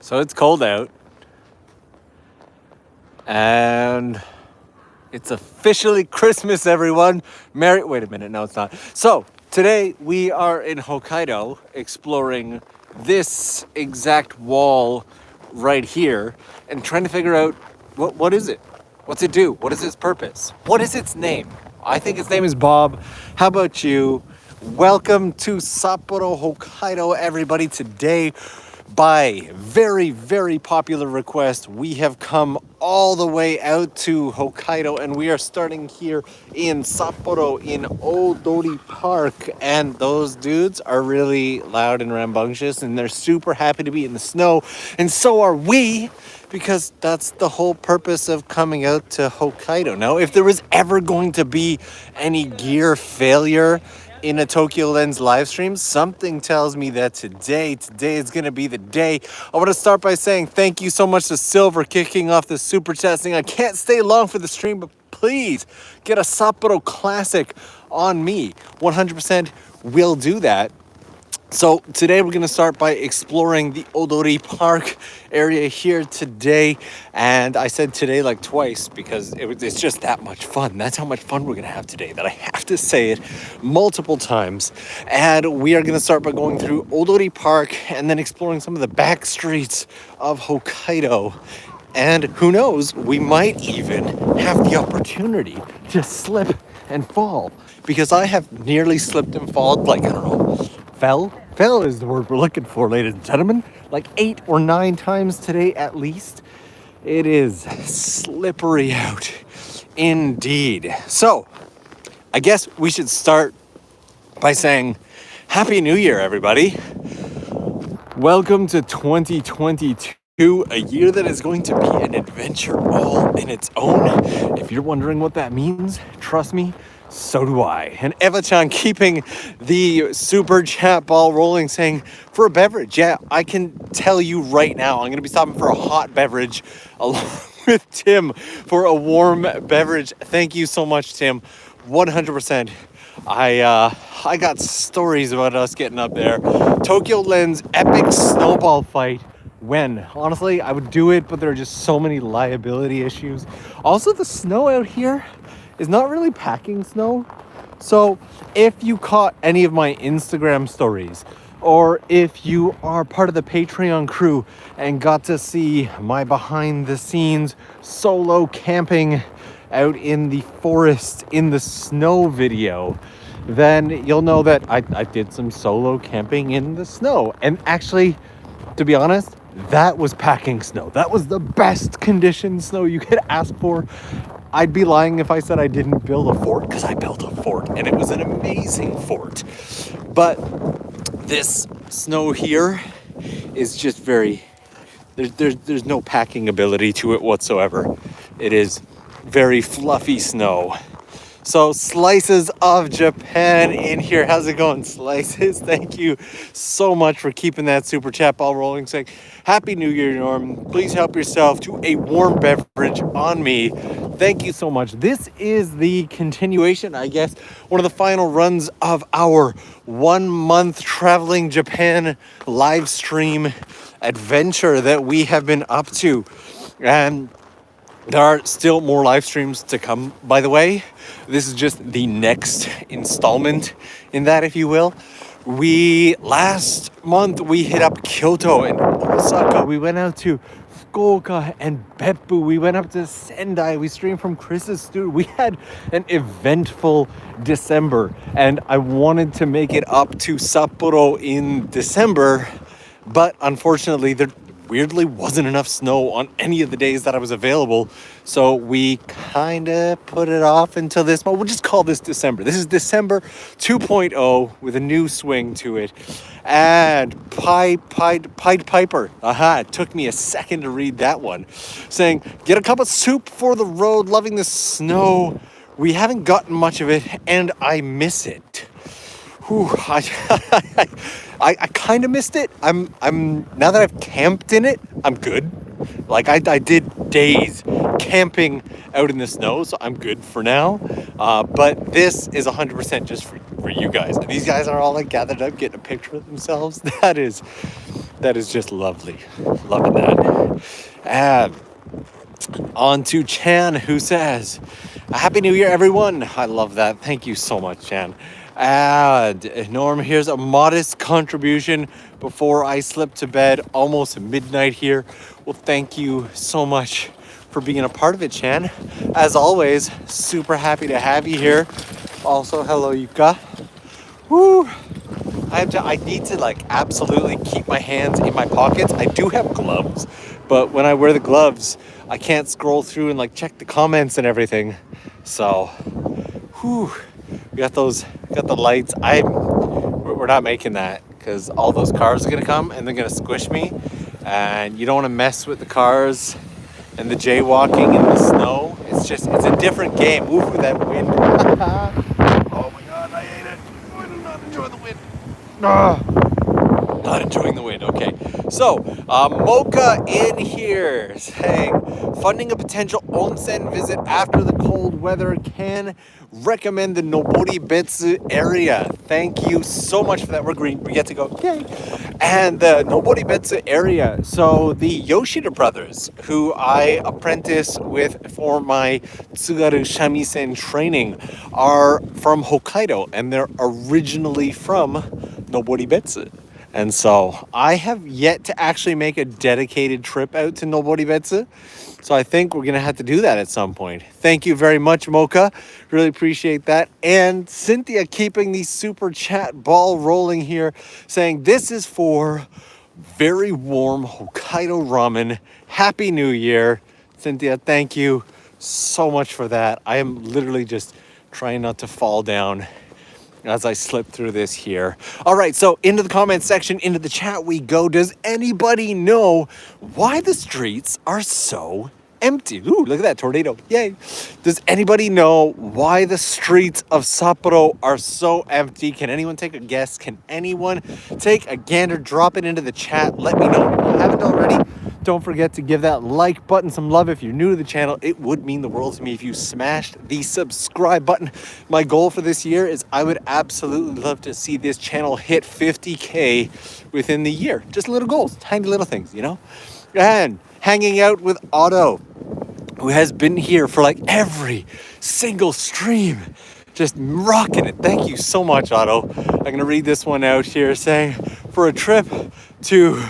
So it's cold out, and it's officially Christmas, everyone. Wait a minute, no it's not. So today we are in Hokkaido exploring this exact wall right here and trying to figure out what is it? What's it do? What is its purpose? What is its name? I think its name is Bob. How about you? Welcome to Sapporo, Hokkaido, everybody. Today, by very, very popular request, we have come all the way out to Hokkaido, and we are starting here in Sapporo in Odori Park. And those dudes are really loud and rambunctious, and they're super happy to be in the snow, and so are we, because that's the whole purpose of coming out to Hokkaido. Now, if there was ever going to be any gear failure in a TOKYOLENS live stream, something tells me that today is going to be the day. I want to start by saying thank you so much to Silver kicking off the super testing. I can't stay long for the stream, but please get a Sapporo classic on me. 100% will do that. So today we're going to start by exploring the Odori Park area here today. And I said today like twice because it's just that much fun. That's how much fun we're going to have today, that I have to say it multiple times. And we are going to start by going through Odori Park and then exploring some of the back streets of Hokkaido. And who knows, we might even have the opportunity to slip and fall, because I have nearly slipped and fallen, like, I don't know, fell is the word we're looking for, ladies and gentlemen, like 8 or 9 times today at least. It is slippery out indeed. So I guess we should start by saying Happy New Year, everybody. Welcome to 2022, a year that is going to be an adventure all in its own. If you're wondering what that means, trust me, so do I. And Eva-chan keeping the super chat ball rolling, saying, for a beverage, yeah, I can tell you right now, I'm going to be stopping for a hot beverage along with Tim for a warm beverage. Thank you so much, Tim. 100%. I got stories about us getting up there. TOKYOLENS epic snowball fight. When? Honestly, I would do it, but there are just so many liability issues. Also, the snow out here is not really packing snow. So if you caught any of my Instagram stories, or if you are part of the Patreon crew and got to see my behind the scenes solo camping out in the forest in the snow video, then you'll know that I did some solo camping in the snow. And actually, to be honest, that was packing snow. That was the best condition snow you could ask for. I'd be lying if I said I didn't build a fort, because I built a fort and it was an amazing fort. But this snow here is just very, there's no packing ability to it whatsoever. It is very fluffy snow. So Slices of Japan in here. How's it going, Slices? Thank you so much for keeping that super chat ball rolling, saying Happy New Year, Norm. Please help yourself to a warm beverage on me. Thank you so much. This is the continuation, I guess, one of the final runs of our 1 month traveling Japan live stream adventure that we have been up to. And there are still more live streams to come, by the way. This is just the next installment in that, if you will. Last month, we hit up Kyoto and Osaka. We went out to Fukuoka and Beppu. We went up to Sendai. We streamed from Chris's studio. We had an eventful December, and I wanted to make it up to Sapporo in December, but unfortunately, there weirdly wasn't enough snow on any of the days that I was available, so we kind of put it off until this month. We'll just call this December. This is December 2.0 with a new swing to it. And Pied Piper, it took me a second to read that one, saying, get a cup of soup for the road, loving the snow. We haven't gotten much of it, and I miss it. Whew, I kind of missed it. I'm now that I've camped in it, I'm good. Like I did days camping out in the snow, so I'm good for now. But this is 100% just for you guys. And these guys are all like gathered up, getting a picture of themselves. That is That is just lovely. Loving that. And on to Chan, who says, "A Happy New Year, everyone." I love that. Thank you so much, Chan. And Norm, here's a modest contribution before I slip to bed, almost midnight here. Well, thank you so much for being a part of it, Chan. As always, super happy to have you here. Also, hello, Yuka. Woo! I need to like absolutely keep my hands in my pockets. I do have gloves, but when I wear the gloves, I can't scroll through and like check the comments and everything. So, whew, we got the lights. We're not making that because all those cars are gonna come and they're gonna squish me, and you don't want to mess with the cars and the jaywalking in the snow. It's a different game. Ooh, that wind. Oh my God, I hate it. I do not enjoy the wind. Not enjoying the wind. Okay, so Mocha in here saying, funding a potential onsen visit after the cold weather, can recommend the Noboribetsu area. Thank you so much for that. We're green. We get to go. Yay! And the Noboribetsu area. So the Yoshida brothers, who I apprentice with for my Tsugaru Shamisen training, are from Hokkaido, and they're originally from Noboribetsu. And so I have yet to actually make a dedicated trip out to Noboribetsu. So I think we're going to have to do that at some point. Thank you very much, Mocha. Really appreciate that. And Cynthia keeping the super chat ball rolling here, saying this is for very warm Hokkaido ramen. Happy New Year. Cynthia, thank you so much for that. I am literally just trying not to fall down as I slip through this here. All right, so into the comment section, into the chat we go. Does anybody know why the streets are so empty? Ooh, look at that tornado. Yay. Does anybody know why the streets of Sapporo are so empty? Can anyone take a guess? Can anyone take a gander? Drop it into the chat. Let me know. If you haven't already, don't forget to give that like button some love. If you're new to the channel, it would mean the world to me if you smashed the subscribe button. My goal for this year is I would absolutely love to see this channel hit 50K within the year. Just little goals, tiny little things, you know? And hanging out with Otto, who has been here for like every single stream, just rocking it. Thank you so much, Otto. I'm gonna read this one out here saying, for a trip to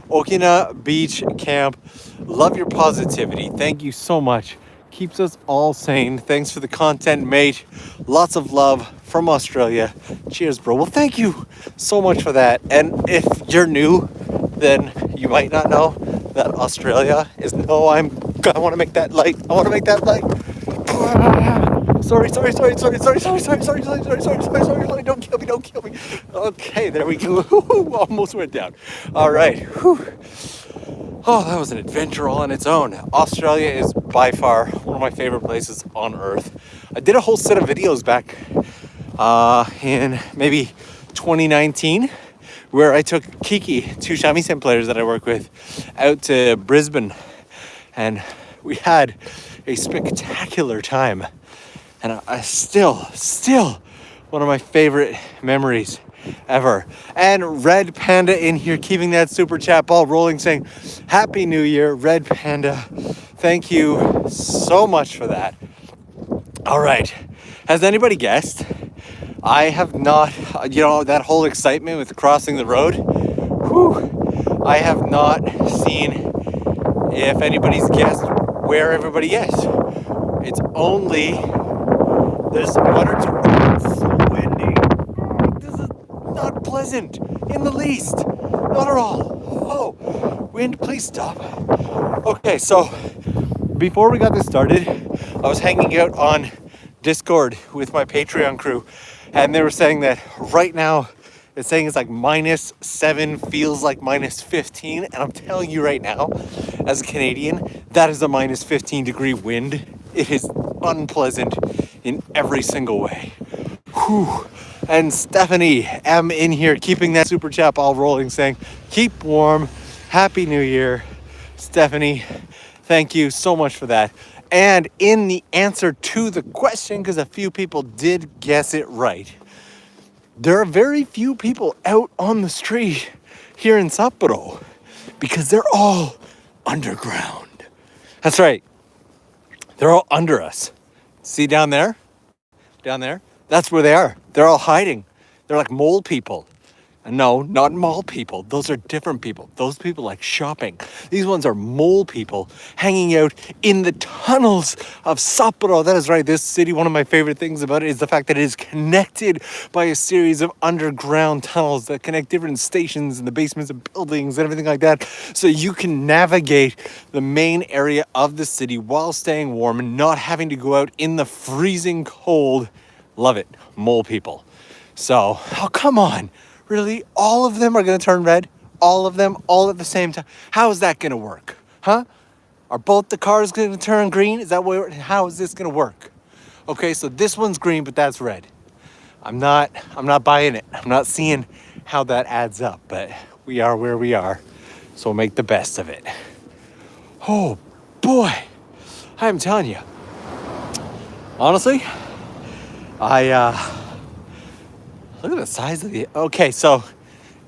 Okina Beach Camp, love your positivity. Thank you so much. Keeps us all sane. Thanks for the content, mate. Lots of love from Australia. Cheers, bro. Well, thank you so much for that. And if you're new, then you might not know that Australia is I want to make that light. I want to make that light. Sorry. Don't kill me. Okay, there we go. Almost went down. All right. Whew. Oh, that was an adventure all on its own. Australia is by far one of my favorite places on earth. I did a whole set of videos back in maybe 2019 where I took Kiki, two shamisen players that I work with, out to Brisbane, and we had a spectacular time. And I still one of my favorite memories ever. And Red Panda in here keeping that super chat ball rolling, saying Happy New Year, Red Panda. Thank you so much for that. All right, has anybody guessed? I have not, that whole excitement with crossing the road, I have not seen if anybody's guessed where everybody is. It's only, there's one or two, it's so windy. This is not pleasant in the least, not at all. Oh, wind, please stop. Okay, so before we got this started, I was hanging out on Discord with my Patreon crew, and they were saying that right now it's saying it's like -7, feels like -15, and I'm telling you right now, as a Canadian, that is a -15 degree wind. It is unpleasant in every single way. Whew. And Stephanie M in here keeping that super chat all rolling, saying keep warm, Happy New Year. Stephanie, thank you so much for that. And in the answer to the question, because a few people did guess it right, there are very few people out on the street here in Sapporo because they're all underground. That's right. They're all under us. See down there? Down there? That's where they are. They're all hiding. They're like mole people. No, not mole people. Those are different people. Those people like shopping. These ones are mole people hanging out in the tunnels of Sapporo. That is right. This city, one of my favorite things about it is the fact that it is connected by a series of underground tunnels that connect different stations and the basements of buildings and everything like that. So you can navigate the main area of the city while staying warm and not having to go out in the freezing cold. Love it. Mole people. So, oh, come on. Really? All of them are going to turn red? All of them? All at the same time? How is that going to work? Huh? Are both the cars going to turn green? Is that how is this going to work? Okay, so this one's green, but that's red. I'm not buying it. I'm not seeing how that adds up, but we are where we are. So we'll make the best of it. Oh, boy. I'm telling you. Honestly, look at the size of the... Okay, so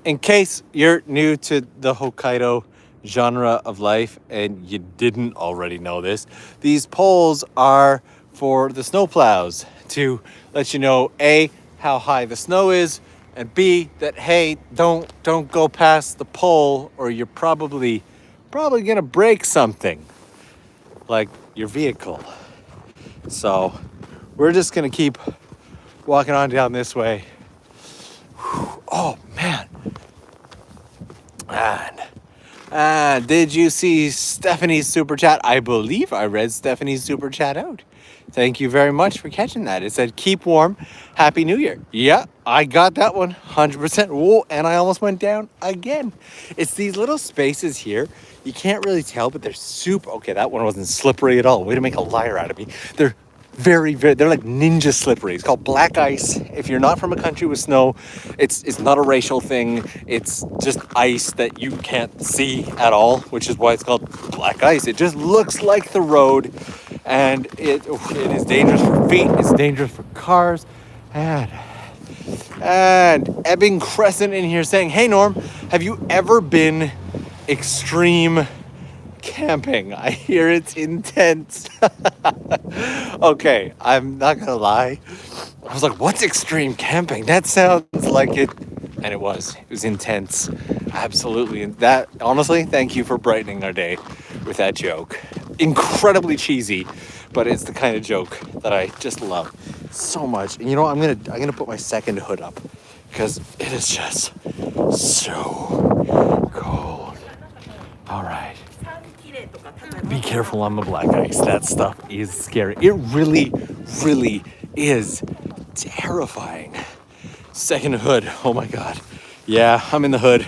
in case you're new to the Hokkaido genre of life and you didn't already know this, these poles are for the snowplows to let you know, A, how high the snow is, and B, that, hey, don't go past the pole or you're probably gonna break something, like your vehicle. So we're just gonna keep walking on down this way. Oh, man. And did you see Stephanie's super chat? I believe I read Stephanie's super chat out. Thank you very much for catching that. It said, keep warm. Happy New Year. Yeah, I got that one 100%. Whoa, and I almost went down again. It's these little spaces here. You can't really tell, but they're super... Okay, that one wasn't slippery at all. Way to make a liar out of me. They're very, they're like ninja slippery. It's called black ice. If you're not from a country with snow, it's not a racial thing. It's just ice that you can't see at all, which is why it's called black ice. It just looks like the road, and it is dangerous for feet. It's dangerous for cars. And Ebbing Crescent in here saying, hey Norm, have you ever been extreme camping? I hear it's intense. Okay, I'm not gonna lie. I was like, what's extreme camping? That sounds like it. And it was intense. Absolutely. And that, honestly, thank you for brightening our day with that joke. Incredibly cheesy, but it's the kind of joke that I just love so much. And you know what? I'm gonna put my second hood up because it is just so cold. All right. Be careful on the black ice. That stuff is scary. It really, really is terrifying. Second hood. Oh my God. Yeah, I'm in the hood.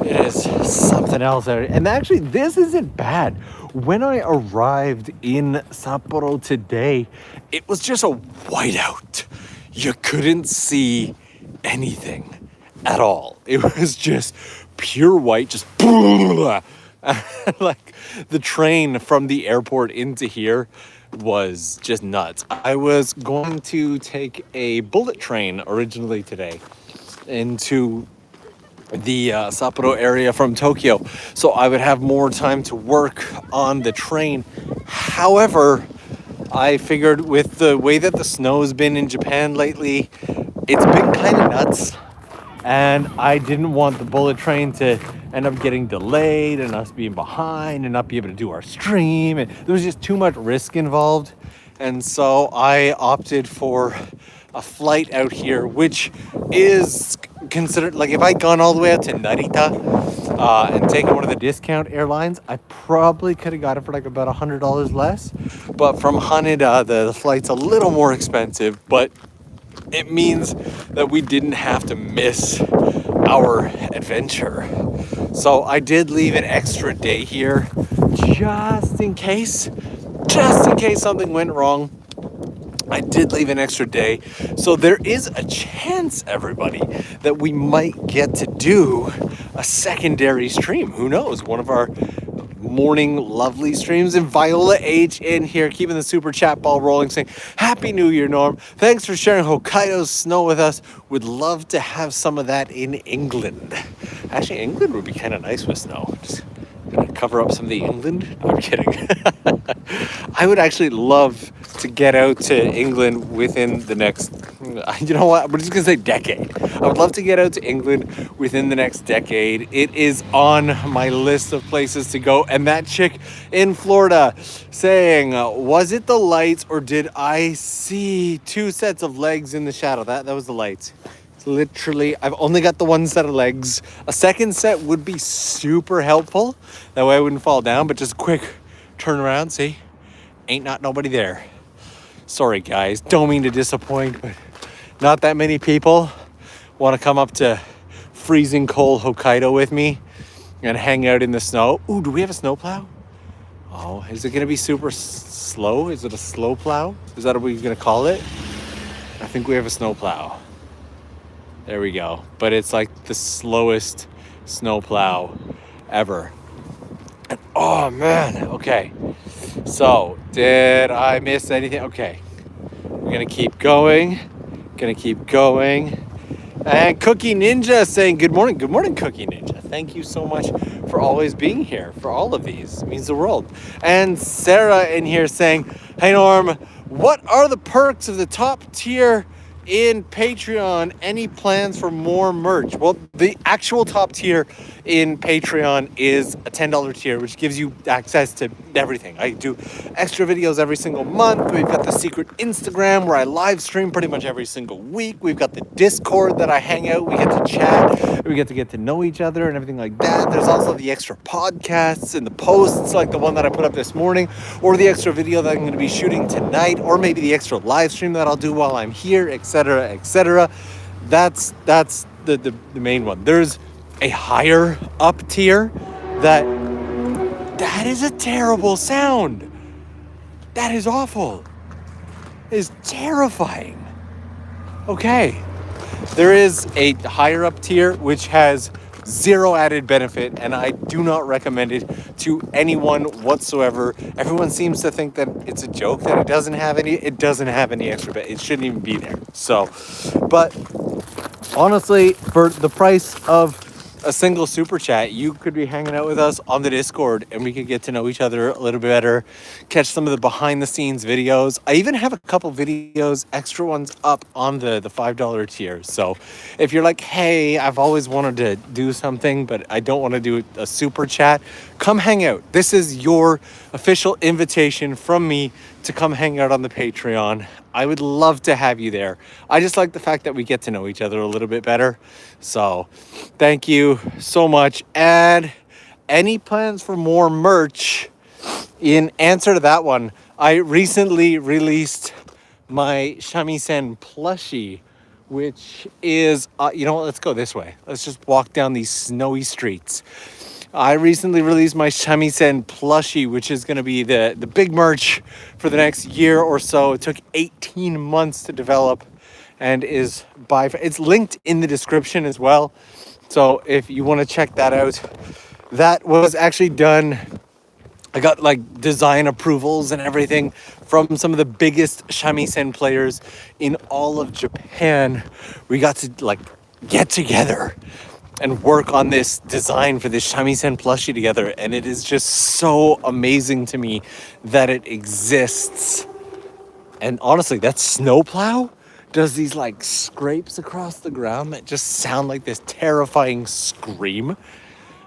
It is something else. And actually, this isn't bad. When I arrived in Sapporo today, it was just a whiteout. You couldn't see anything at all. It was just pure white, just like the train from the airport into here was just nuts. I was going to take a bullet train originally today into the Sapporo area from Tokyo, so I would have more time to work on the train. However, I figured with the way that the snow has been in Japan lately, it's been kind of nuts. And I didn't want the bullet train to end up getting delayed and us being behind and not be able to do our stream. And there was just too much risk involved. And so I opted for a flight out here, which is considered, like if I'd gone all the way out to Narita and taken one of the discount airlines, I probably could have got it for like about $100 less. But from Haneda, the flight's a little more expensive, but it means that we didn't have to miss our adventure. So I did leave an extra day here just in case something went wrong. I did leave an extra day. So there is a chance, everybody, that we might get to do a secondary stream. Who knows? One of our morning lovely streams. And Viola H in here keeping the super chat ball rolling, saying Happy New Year, Norm. Thanks for sharing Hokkaido's snow with us. Would love to have some of that in England. Actually, England would be kind of nice with snow. Just gonna cover up some of the England. No, I'm kidding. I would actually love to get out to England within the next, you know what? We're just gonna say decade. I would love to get out to England within the next decade. It is on my list of places to go. And that chick in Florida saying, was it the lights or did I see two sets of legs in the shadow? That was the lights. Literally, I've only got the one set of legs. A second set would be super helpful. That way I wouldn't fall down, but just a quick turn around, see? Ain't not nobody there. Sorry guys, don't mean to disappoint, but not that many people want to come up to freezing cold Hokkaido with me and hang out in the snow. Ooh, do we have a snow plow? Oh, is it gonna be super slow? Is it a slow plow? Is that what we're gonna call it? I think we have a snow plow. There we go. But it's like the slowest snowplow ever. And, oh man, okay. So, did I miss anything? Okay. We're gonna keep going. And Cookie Ninja saying good morning. Good morning, Cookie Ninja. Thank you so much for always being here for all of these. It means the world. And Sarah in here saying, hey Norm, what are the perks of the top tier in Patreon? Any plans for more merch? Well, the actual top tier in Patreon is a $10 tier, which gives you access to everything. I do extra videos every single month. We've got the secret Instagram where I live stream pretty much every single week. We've got the Discord that I hang out. We get to chat. We get to know each other and everything like that. There's also the extra podcasts and the posts like the one that I put up this morning, or the extra video that I'm going to be shooting tonight, or maybe the extra live stream that I'll do while I'm here, etc., etc. That's the main one. There's a higher up tier that is a terrible sound. That is awful. It is terrifying. Okay. There is a higher up tier which has zero added benefit, and I do not recommend it to anyone whatsoever. Everyone seems to think that it's a joke that it doesn't have any extra benefit. It shouldn't even be there. So, but honestly, for the price of a single super chat, you could be hanging out with us on the Discord and we could get to know each other a little bit better, catch some of the behind the scenes videos. I even have a couple videos, extra ones up on the $5 tier. So if you're like, hey, I've always wanted to do something, but I don't want to do a super chat, come hang out. This is your official invitation from me to come hang out on the Patreon. I would love to have you there. I just like the fact that we get to know each other a little bit better. So thank you so much. And any plans for more merch? In answer to that one, I recently released my Shamisen Plushie, which is, you know what, let's go this way. Let's just walk down these snowy streets. I recently released my Shamisen Plushie, which is going to be the big merch for the next year or so. It took 18 months to develop and it's linked in the description as well. So if you want to check that out, that was actually done. I got like design approvals and everything from some of the biggest shamisen players in all of Japan. We got to like get together and work on this design for this Shamisen Plushie together. And it is just so amazing to me that it exists. And honestly, that snowplow does these like scrapes across the ground that just sound like this terrifying scream.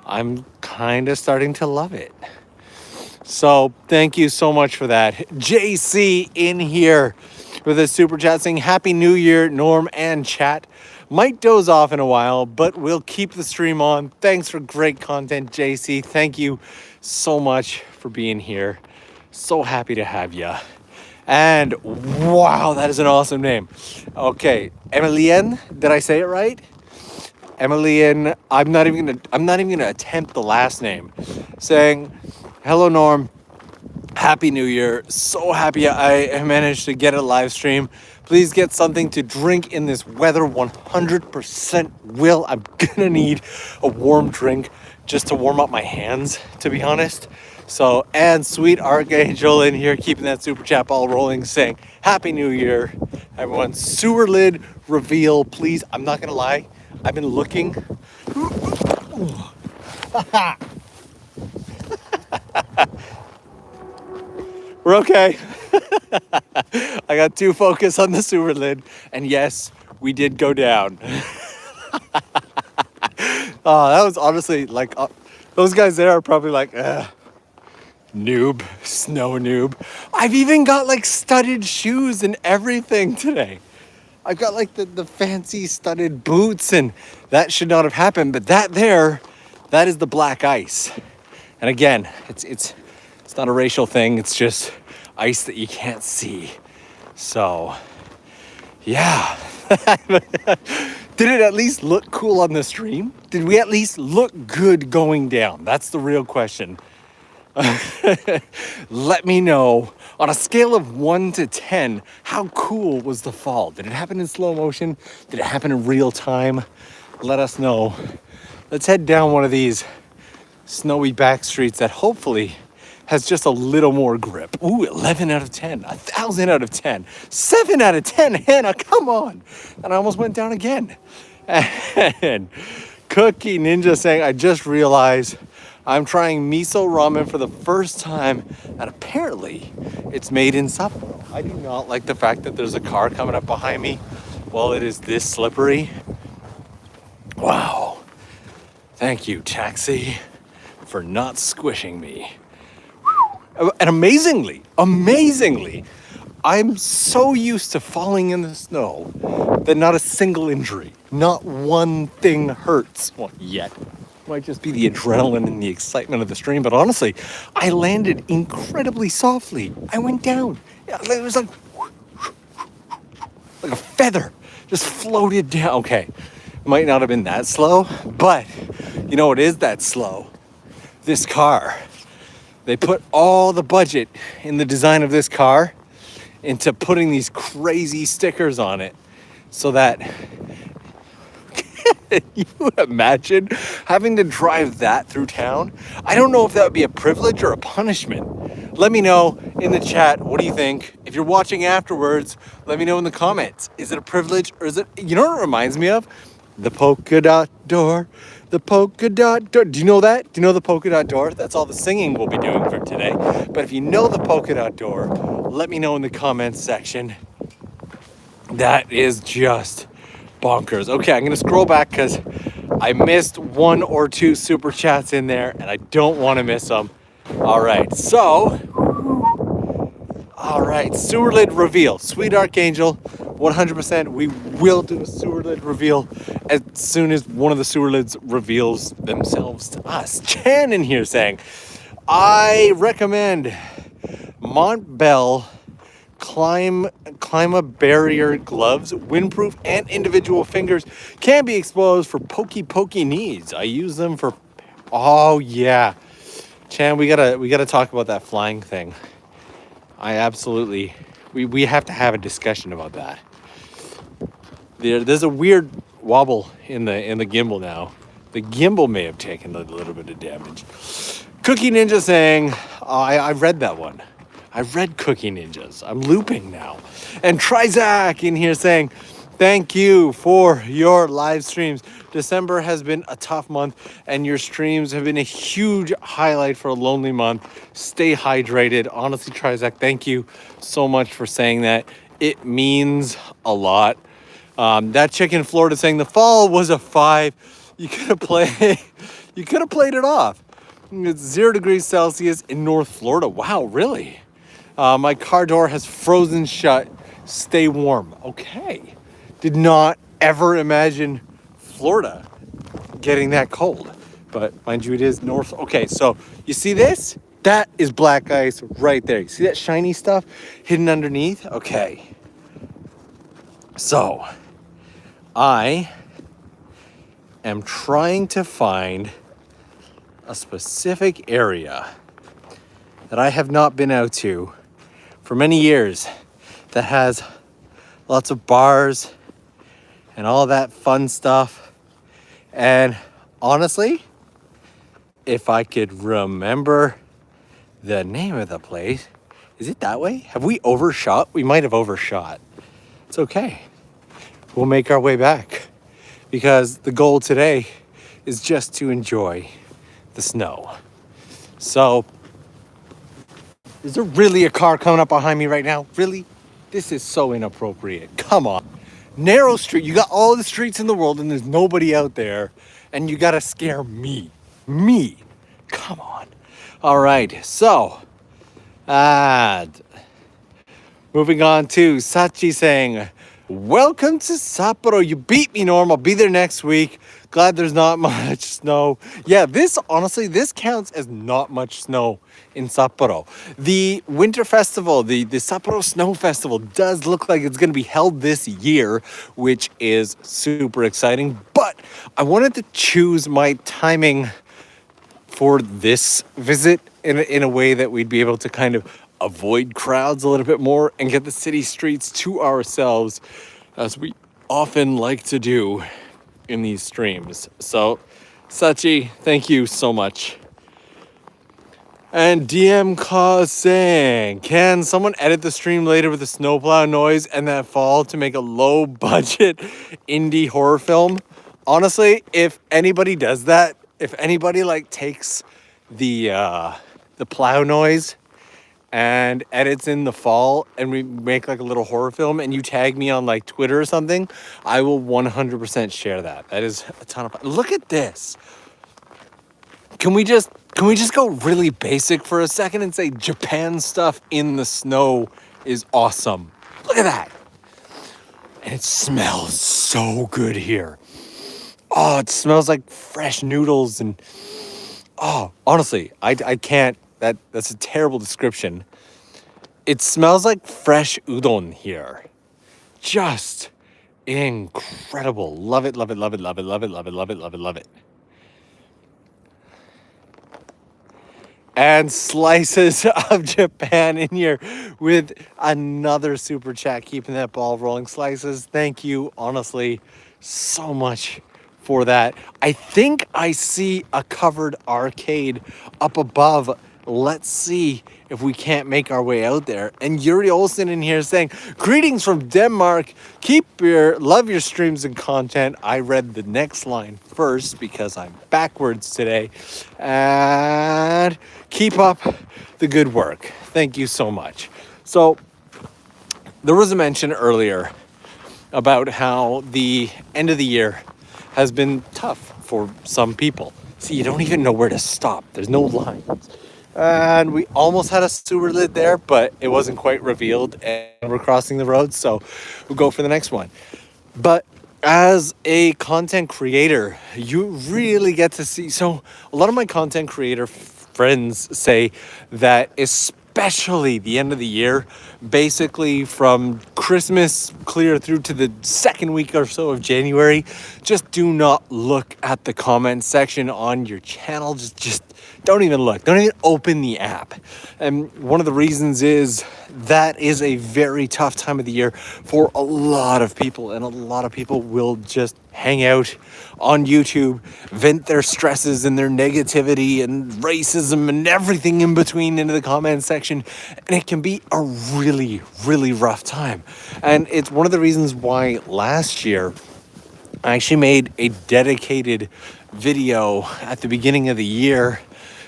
I'm kind of starting to love it. So thank you so much for that. JC in here with a super chat saying Happy New Year, Norm and chat. Might doze off in a while, but we'll keep the stream on. Thanks for great content, JC. Thank you so much for being here. So happy to have you. And wow, that is an awesome name. Okay, Emilienne, did I say it right? Emilienne, I'm not even gonna attempt the last name. Saying, hello Norm, Happy New Year. So happy I managed to get a live stream. Please get something to drink in this weather. 100% will. I'm gonna need a warm drink just to warm up my hands, to be honest. So, and Sweet Archangel in here keeping that super chat ball rolling, saying Happy New Year, everyone. Sewer lid reveal, please. I'm not gonna lie, I've been looking. We're okay. I got too focused on the sewer lid, and yes, we did go down. Oh, that was honestly like, those guys there are probably like, noob, snow noob. I've even got like studded shoes and everything today. I've got like the fancy studded boots, and that should not have happened, but that is the black ice. And again, it's not a racial thing, it's just ice that you can't see. So, yeah. Did it at least look cool on the stream? Did we at least look good going down? That's the real question. Let me know, on a scale of 1 to 10, how cool was the fall? Did it happen in slow motion? Did it happen in real time? Let us know. Let's head down one of these snowy back streets that hopefully has just a little more grip. Ooh, 11 out of 10, 1,000 out of 10, 7 out of 10, Hannah, come on. And I almost went down again. And Cookie Ninja saying, I just realized I'm trying miso ramen for the first time, and apparently it's made in Sapporo. I do not like the fact that there's a car coming up behind me while it is this slippery. Wow. Thank you, taxi, for not squishing me. And amazingly, I'm so used to falling in the snow that not a single injury, not one thing hurts. Well, yet. Might just be the adrenaline and the excitement of the stream, but honestly, I landed incredibly softly. I went down. It was like a feather, just floated down. Okay, might not have been that slow, but you know what is that slow? This car. They put all the budget in the design of this car into putting these crazy stickers on it so that you imagine having to drive that through town? I don't know if that would be a privilege or a punishment. Let me know in the chat. What do you think? If you're watching afterwards, let me know in the comments. Is it a privilege or is it, you know what it reminds me of? The polka dot door, the polka dot door. Do you know that? Do you know the polka dot door? That's all the singing we'll be doing for today. But if you know the polka dot door, let me know in the comments section. That is just bonkers. Okay, I'm gonna scroll back because I missed 1 or 2 super chats in there and I don't want to miss them. All right, sewer lid reveal. Sweet Archangel, 100%. We will do a sewer lid reveal as soon as one of the sewer lids reveals themselves to us. Chan in here saying, I recommend Montbell Climb a barrier gloves, windproof and individual fingers, can be exposed for pokey needs. I use them for, oh yeah. Chan, we gotta talk about that flying thing. I absolutely, we have to have a discussion about that. There's a weird wobble in the gimbal now. The gimbal may have taken a little bit of damage. Cookie Ninja saying, I read that one. I read Cookie Ninjas. I'm looping now. And Trizac in here saying, thank you for your live streams. December has been a tough month, and your streams have been a huge highlight for a lonely month. Stay hydrated. Honestly, Trizac, thank you so much for saying that. It means a lot. That chick in Florida saying the fall was a 5. You could have played it off. It's 0 degrees Celsius in North Florida. Wow, really? My car door has frozen shut. Stay warm. Okay. Did not ever imagine Florida getting that cold. But mind you, it is north. Okay, so you see this? That is black ice right there. You see that shiny stuff hidden underneath? Okay. So, I am trying to find a specific area that I have not been out to for many years that has lots of bars and all that fun stuff. And honestly, if I could remember the name of the place, is it that way? Have we overshot? We might have overshot. It's okay. We'll make our way back because the goal today is just to enjoy the snow. So, is there really a car coming up behind me right now? Really? This is so inappropriate. Come on. Narrow street. You got all the streets in the world and there's nobody out there. And you gotta scare me. Me. Come on. All right. So, moving on to Sachi saying, welcome to Sapporo. You beat me, Norm. I'll be there next week. Glad there's not much snow. Yeah, this counts as not much snow in Sapporo. The winter festival, the Sapporo Snow Festival does look like it's going to be held this year, which is super exciting. But I wanted to choose my timing for this visit in a way that we'd be able to kind of avoid crowds a little bit more and get the city streets to ourselves, as we often like to do in these streams. So, Sachi, thank you so much. And DM Cause saying, can someone edit the stream later with the snowplow noise and that fall to make a low budget indie horror film? Honestly, if anybody does that, if anybody like takes the plow noise and edits in the fall and we make like a little horror film and you tag me on like Twitter or something, I will 100% share that. That is a ton of fun. Look at this. Can we just go really basic for a second and say Japan stuff in the snow is awesome? Look at that. And it smells so good here. Oh, it smells like fresh noodles and honestly, I can't. That's a terrible description. It smells like fresh udon here. Just incredible. Love it, love it, love it, love it, love it, love it, love it, love it, love it. And slices of Japan in here with another super chat, keeping that ball rolling. Slices, thank you, honestly, so much for that. I think I see a covered arcade up above. Let's see if we can't make our way out there. And Yuri Olsen in here saying, greetings from Denmark. Love your streams and content. I read the next line first because I'm backwards today. And keep up the good work. Thank you so much. So there was a mention earlier about how the end of the year has been tough for some people. See, you don't even know where to stop. There's no lines. And we almost had a sewer lid there, but it wasn't quite revealed and we're crossing the road, so we'll go for the next one. But as a content creator, you really get to see, so a lot of my content creator friends say that especially the end of the year, basically from Christmas clear through to the second week or so of January, just do not look at the comment section on your channel. Just don't even look. Don't even open the app. And one of the reasons is that is a very tough time of the year for a lot of people, and a lot of people will just hang out on YouTube, vent their stresses and their negativity and racism and everything in between into the comment section, and it can be a really, really rough time. And it's one of the reasons why last year I actually made a dedicated video at the beginning of the year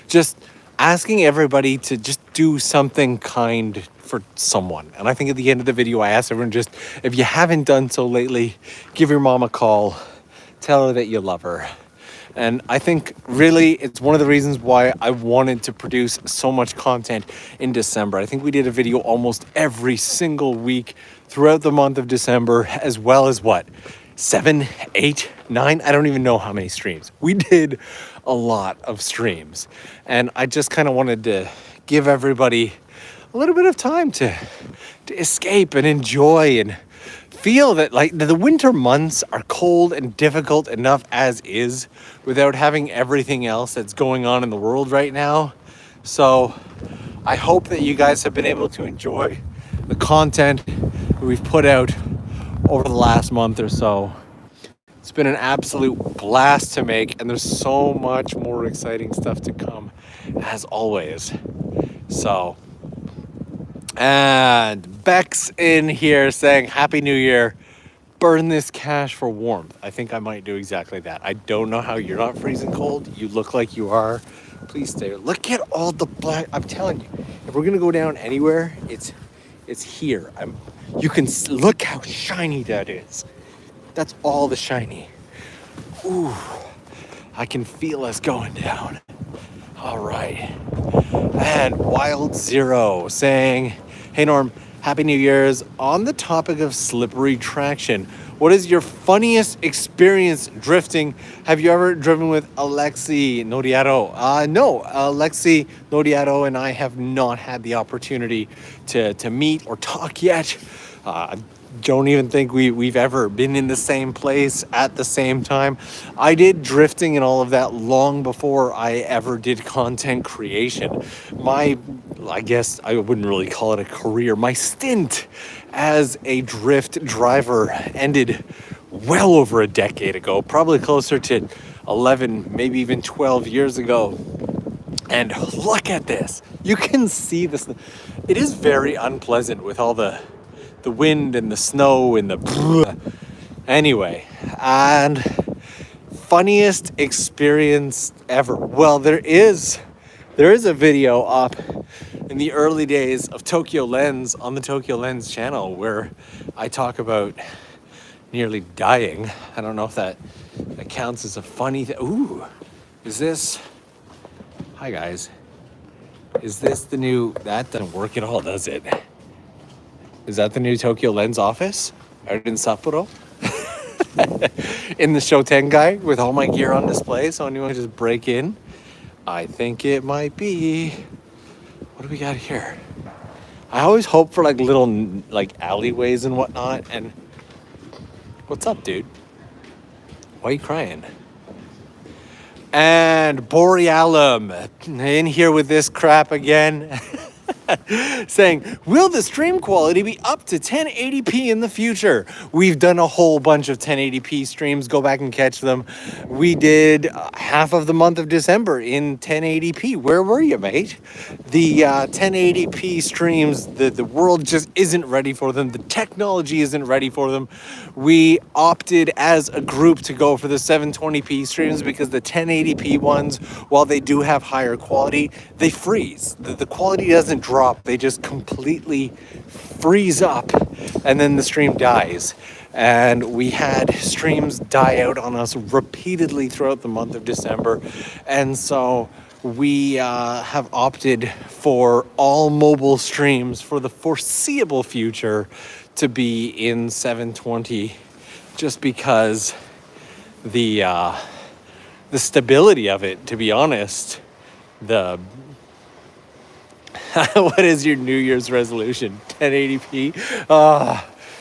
just asking everybody to just do something kind for someone. And I think at the end of the video, I asked everyone, just, if you haven't done so lately, give your mom a call, tell her that you love her. And I think really it's one of the reasons why I wanted to produce so much content in December. I think we did a video almost every single week throughout the month of December, as well as 7, 8, 9, I don't even know how many streams. We did a lot of streams, and I just kind of wanted to give everybody a little bit of time to escape and enjoy and feel that like the winter months are cold and difficult enough as is without having everything else that's going on in the world right now. So I hope that you guys have been able to enjoy the content we've put out over the last month or so. It's been an absolute blast to make, and there's so much more exciting stuff to come, as always. So, and Beck's in here saying Happy New Year. burn this cash for warmth. I think I might do exactly that. I don't know how you're not freezing cold. You look like you are. Please stay. Look at all the black. I'm telling you, if we're gonna go down anywhere, it's here. You can look how shiny that is. That's all the shiny. Ooh, I can feel us going down. All right. And Wild Zero saying, hey Norm, Happy New Year's. On the topic of slippery traction, what is your funniest experience drifting? Have you ever driven with Alexi Noriaro? No, Alexi Noriaro and I have not had the opportunity to meet or talk yet. Don't even think we've ever been in the same place at the same time. I did drifting and all of that long before I ever did content creation. I guess I wouldn't really call it a career. My stint as a drift driver ended well over a decade ago, probably closer to 11, maybe even 12 years ago. And look at this. You can see this. It is very unpleasant with all the wind and the snow and the anyway. And funniest experience ever. Well, there is a video up in the early days of TOKYOLENS on the TOKYOLENS channel where I talk about nearly dying. I don't know if that counts as a funny thing. Ooh, is this? Hi guys. Is this the new? That doesn't work at all, does it? Is that the new TOKYOLENS office out in Sapporo? In the Shotengai with all my gear on display, so anyone can just break in. I think it might be. What do we got here? I always hope for like little like alleyways and whatnot. And what's up, dude? Why are you crying? And Borealum in here with this crap again. Saying, will the stream quality be up to 1080p in the future? We've done a whole bunch of 1080p streams. Go back and catch them. We did half of the month of December in 1080p. Where were you, mate? The 1080p streams, the world just isn't ready for them. The technology isn't ready for them. We opted as a group to go for the 720p streams because the 1080p ones, while they do have higher quality, they freeze. The quality doesn't drop. They just completely freeze up and then the stream dies. And we had streams die out on us repeatedly throughout the month of December. And so we have opted for all mobile streams for the foreseeable future to be in 720 just because the stability of it, to be honest. What is your New Year's resolution? 1080p?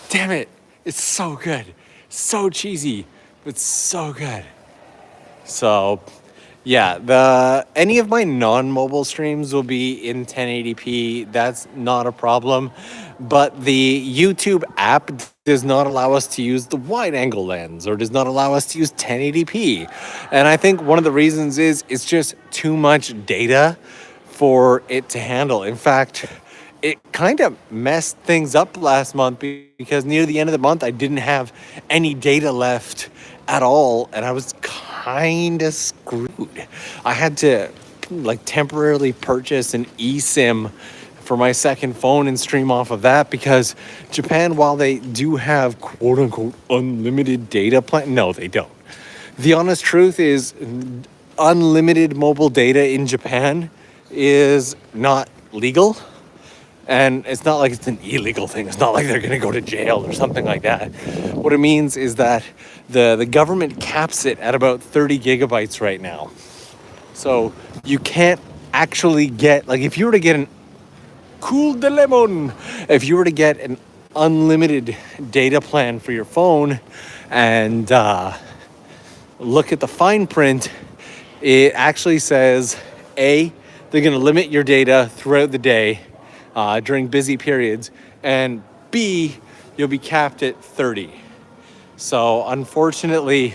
Damn it. It's so good. So cheesy, but so good. So, yeah, any of my non-mobile streams will be in 1080p. That's not a problem. But the YouTube app does not allow us to use the wide-angle lens or does not allow us to use 1080p. And I think one of the reasons is it's just too much data for it to handle. In fact, it kind of messed things up last month because near the end of the month, I didn't have any data left at all, and I was kind of screwed. I had to like temporarily purchase an eSIM for my second phone and stream off of that because Japan, while they do have quote unquote unlimited data plan, no, they don't. The honest truth is unlimited mobile data in Japan is not legal. And it's not like it's an illegal thing. It's not like they're going to go to jail or something like that. What it means is that the government caps it at about 30 gigabytes right now. So you can't actually get, like if you were to get if you were to get an unlimited data plan for your phone and look at the fine print, it actually says, A, they're going to limit your data throughout the day during busy periods, and B, you'll be capped at 30. So unfortunately,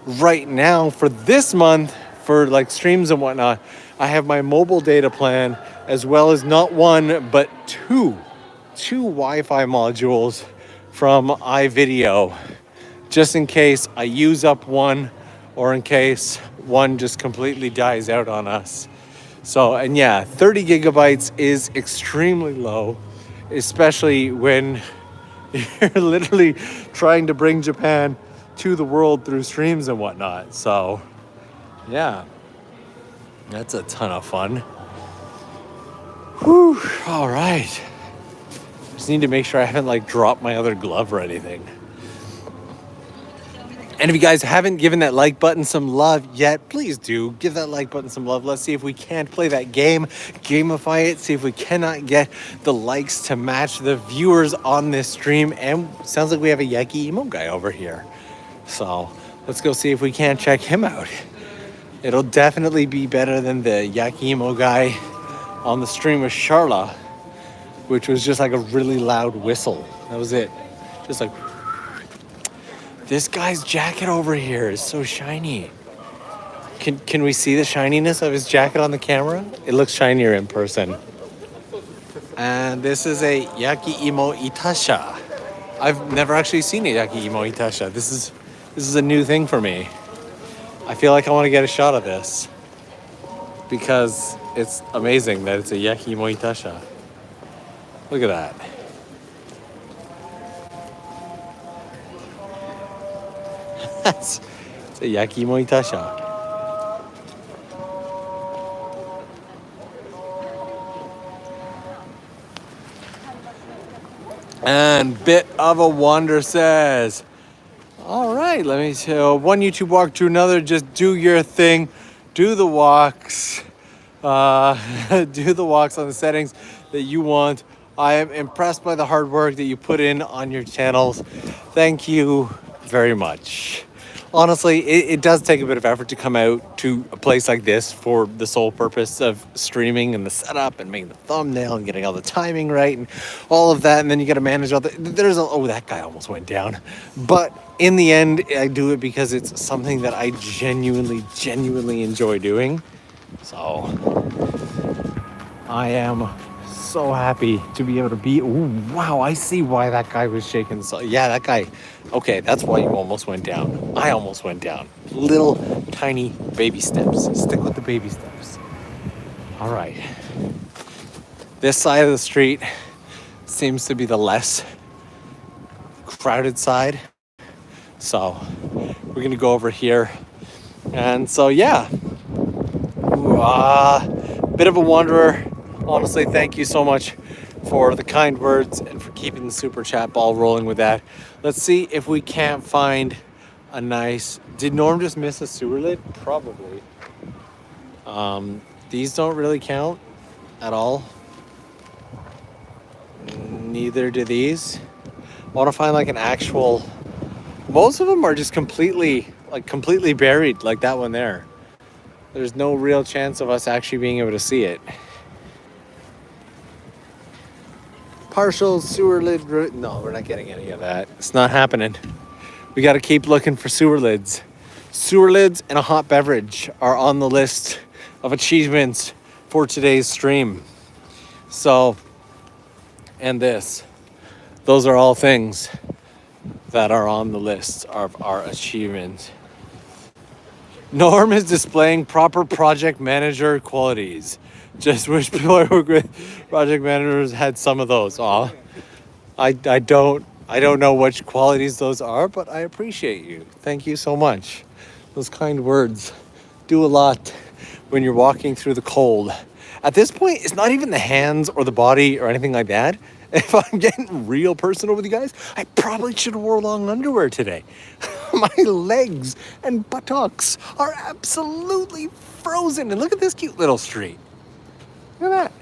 right now for this month, for like streams and whatnot, I have my mobile data plan as well as not one, but two Wi-Fi modules from iVideo just in case I use up one or in case one just completely dies out on us. So, and yeah, 30 gigabytes is extremely low, especially when you're literally trying to bring Japan to the world through streams and whatnot. So, yeah, that's a ton of fun. Whew, all right. Just need to make sure I haven't like dropped my other glove or anything. And if you guys haven't given that like button some love yet, please do give that like button some love. Let's see if we can't play that game, gamify it, see if we cannot get the likes to match the viewers on this stream. And sounds like we have a Yaki emo guy over here. So let's go see if we can't check him out. It'll definitely be better than the Yaki emo guy on the stream with Charla, which was just like a really loud whistle. That was it. Just like... This guy's jacket over here is so shiny. Can we see the shininess of his jacket on the camera? It looks shinier in person. And this is a Yaki Imo Itasha. I've never actually seen a Yaki Imo Itasha. This is a new thing for me. I feel like I want to get a shot of this because it's amazing that it's a Yaki Imo Itasha. Look at that. It's a Yaki Imo Itasha. And Bit of a Wonder says, all right, let me tell one YouTube walk to another. Just do your thing. Do the walks. Do the walks on the settings that you want. I am impressed by the hard work that you put in on your channels. Thank you very much. Honestly, it does take a bit of effort to come out to a place like this for the sole purpose of streaming and the setup and making the thumbnail and getting all the timing right and all of that. And then you got to manage all the... Oh, that guy almost went down. But in the end, I do it because it's something that I genuinely enjoy doing. So I am so happy to be able to be... Ooh, wow, I see why that guy was shaking. So yeah, that guy... Okay, that's why you almost went down. I almost went down. Little tiny baby steps. Stick with the baby steps. All right. This side of the street seems to be the less crowded side. So we're gonna go over here. And so yeah. Bit of a wanderer. Honestly, thank you so much for the kind words and for keeping the super chat ball rolling with that. Let's see if we can't find a nice... Did Norm just miss a sewer lid? Probably. These don't really count at all. Neither do these. I want to find like an actual... Most of them are just completely buried, like that one there. There's no real chance of us actually being able to see it. Partial sewer lid route. No, we're not getting any of that. It's not happening. We got to keep looking for sewer lids. Sewer lids and a hot beverage are on the list of achievements for today's stream. So, and this. Those are all things that are on the list of our achievements. Norm is displaying proper project manager qualities. Just wish people I work with project managers had some of those. I don't know which qualities those are, but I appreciate you. Thank you so much. Those kind words do a lot when you're walking through the cold. At this point, it's not even the hands or the body or anything like that. If I'm getting real personal with you guys, I probably should have wore long underwear today. My legs and buttocks are absolutely frozen. And look at this cute little street. Look at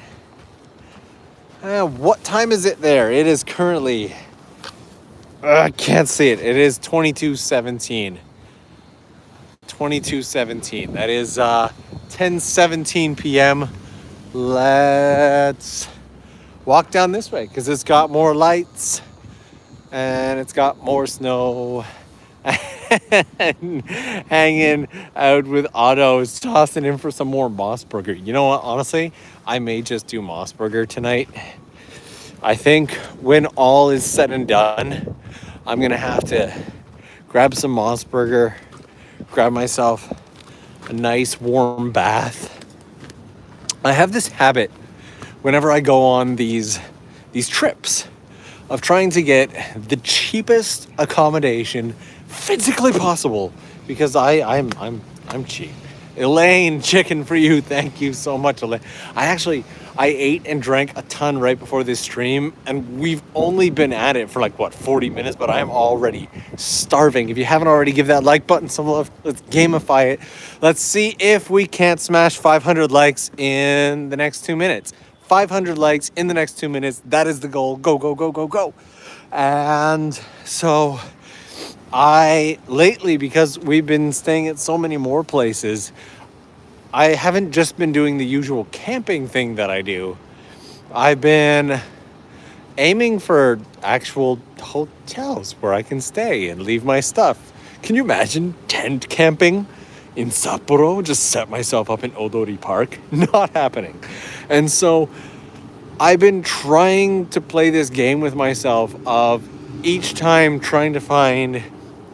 that. What time is it there? It is currently... I can't see it. It is 22:17. 22:17. That is 10:17 p.m. Let's walk down this way because it's got more lights and it's got more snow. And hanging out with Otto is tossing in for some more Mossburger. You know what? Honestly, I may just do Mossburger tonight. I think when all is said and done, I'm gonna have to grab some Moss Burger, grab myself a nice warm bath. I have this habit whenever I go on these trips of trying to get the cheapest accommodation physically possible because I'm cheap. Elaine, chicken for you. Thank you so much, Elaine. I ate and drank a ton right before this stream, and we've only been at it for like, 40 minutes, but I am already starving. If you haven't already, give that like button some love. Let's gamify it. Let's see if we can't smash 500 likes in the next 2 minutes. 500 likes in the next 2 minutes. That is the goal. Go, go, go, go, go. And so lately, because we've been staying at so many more places, I haven't just been doing the usual camping thing that I do. I've been aiming for actual hotels where I can stay and leave my stuff. Can you imagine tent camping in Sapporo? Just set myself up in Odori Park? Not happening. And so I've been trying to play this game with myself of each time trying to find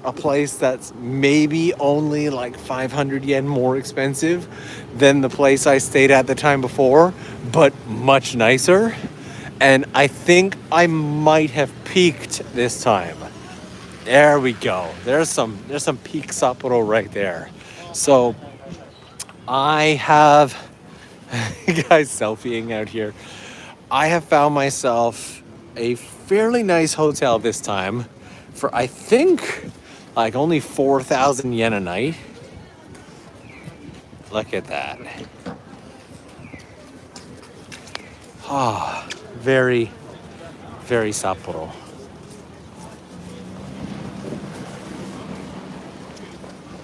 a place that's maybe only like 500 yen more expensive than the place I stayed at the time before, but much nicer. And I think I might have peaked this time. There we go. There's some peak Sapporo right there. So I have guys selfieing out here. I have found myself a fairly nice hotel this time for, I think, like only 4,000 yen a night. Look at that. Ah, very, very Sapporo.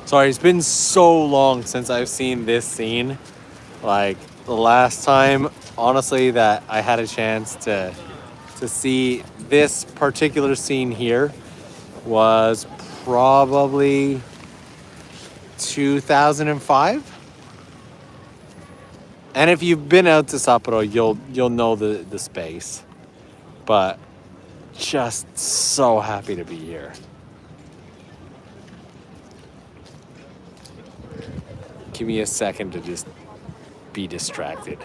Sorry, it's been so long since I've seen this scene. Like, the last time, honestly, that I had a chance to see this particular scene here was probably 2005. And if you've been out to Sapporo, you'll know the space. But just so happy to be here. Give me a second to just be distracted.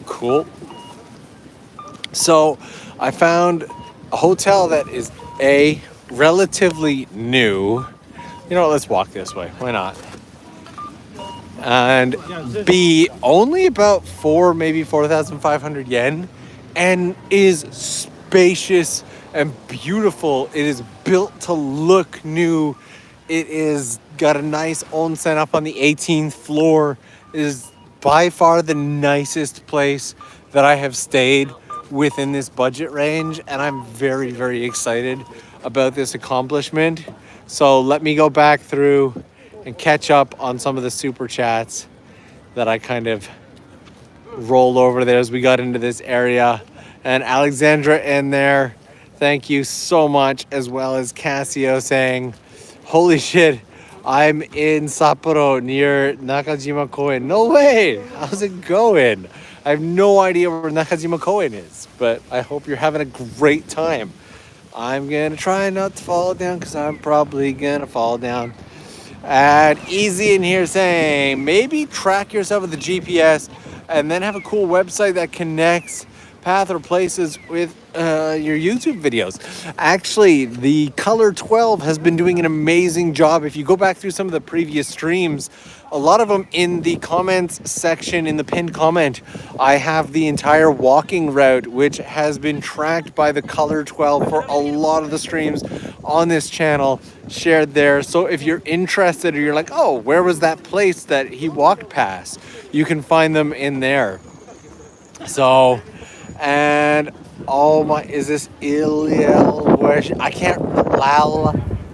Cool. So I found a hotel that is A, relatively new. You know what, let's walk this way. Why not? And B, only about maybe 4,500 yen, and is spacious and beautiful. It is built to look new. It is got a nice onsen up on the 18th floor. It is by far the nicest place that I have stayed within this budget range, and I'm very, very excited about this accomplishment. So let me go back through and catch up on some of the super chats that I kind of rolled over there as we got into this area. And Alexandra in there, thank you so much, as well as Cassio saying, holy shit, I'm in Sapporo near Nakajima Koen. No way! How's it going? I have no idea where Nakajima Koen is, but I hope you're having a great time. I'm gonna try not to fall down because I'm probably gonna fall down. And Easy in here saying, maybe track yourself with the GPS and then have a cool website that connects path or places with your YouTube videos. Actually, the Color 12 has been doing an amazing job. If you go back through some of the previous streams, a lot of them in the comments section, in the pinned comment, I have the entire walking route, which has been tracked by the Color 12 for a lot of the streams on this channel, shared there. So if you're interested, or you're like, oh, where was that place that he walked past? You can find them in there. So, and oh my, is this Iliel? Where I can't,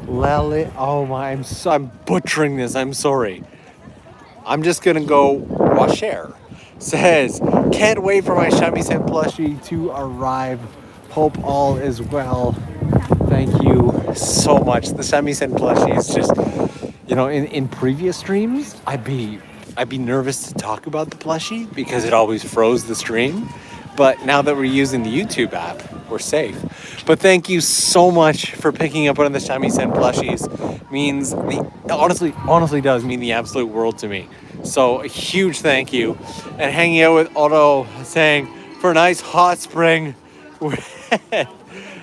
Lally. Oh my, I'm butchering this. I'm sorry. I'm just gonna go Washer. Says, can't wait for my Shamisen Plushie to arrive. Hope all is well. Thank you so much. The Shamisen Plushie is just in previous streams, I'd be nervous to talk about the plushie because it always froze the stream. But now that we're using the YouTube app, we're safe. But thank you so much for picking up one of the Shamisen plushies. Means honestly does mean the absolute world to me. So a huge thank you. And hanging out with Otto saying for a nice hot spring with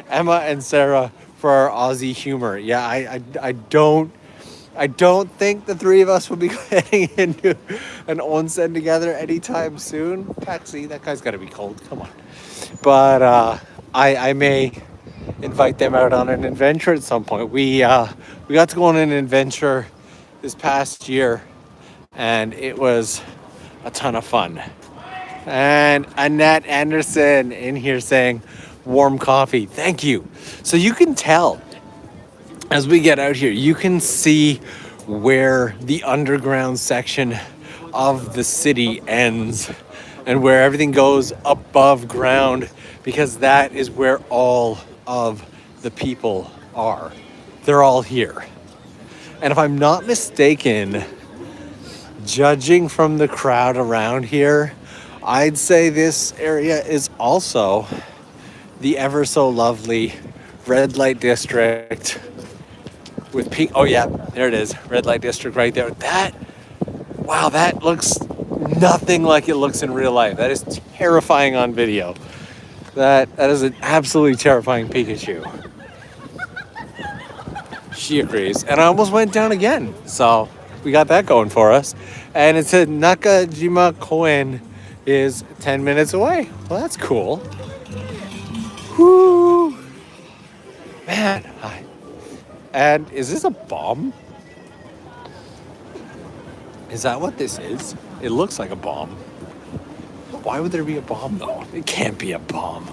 Emma and Sarah for our Aussie humor. Yeah, I don't think the three of us will be getting into an onsen together anytime soon. Taxi, that guy's got to be cold. Come on. But I may invite them out on an adventure at some point. We got to go on an adventure this past year, and it was a ton of fun. And Annette Anderson in here saying, warm coffee. Thank you. So you can tell as we get out here, you can see where the underground section of the city ends and where everything goes above ground, because that is where all of the people are. They're all here. And if I'm not mistaken, judging from the crowd around here, I'd say this area is also the ever so lovely red light district with peak. Oh yeah, there it is. Red light district right there. Wow, that looks nothing like it looks in real life. That is terrifying on video. That is an absolutely terrifying Pikachu. She agrees. And I almost went down again. So we got that going for us. And it said Nakajima Koen is 10 minutes away. Well, that's cool. Whoo! Man, hi. And is this a bomb? Is that what this is? It looks like a bomb. Why would there be a bomb though? It can't be a bomb.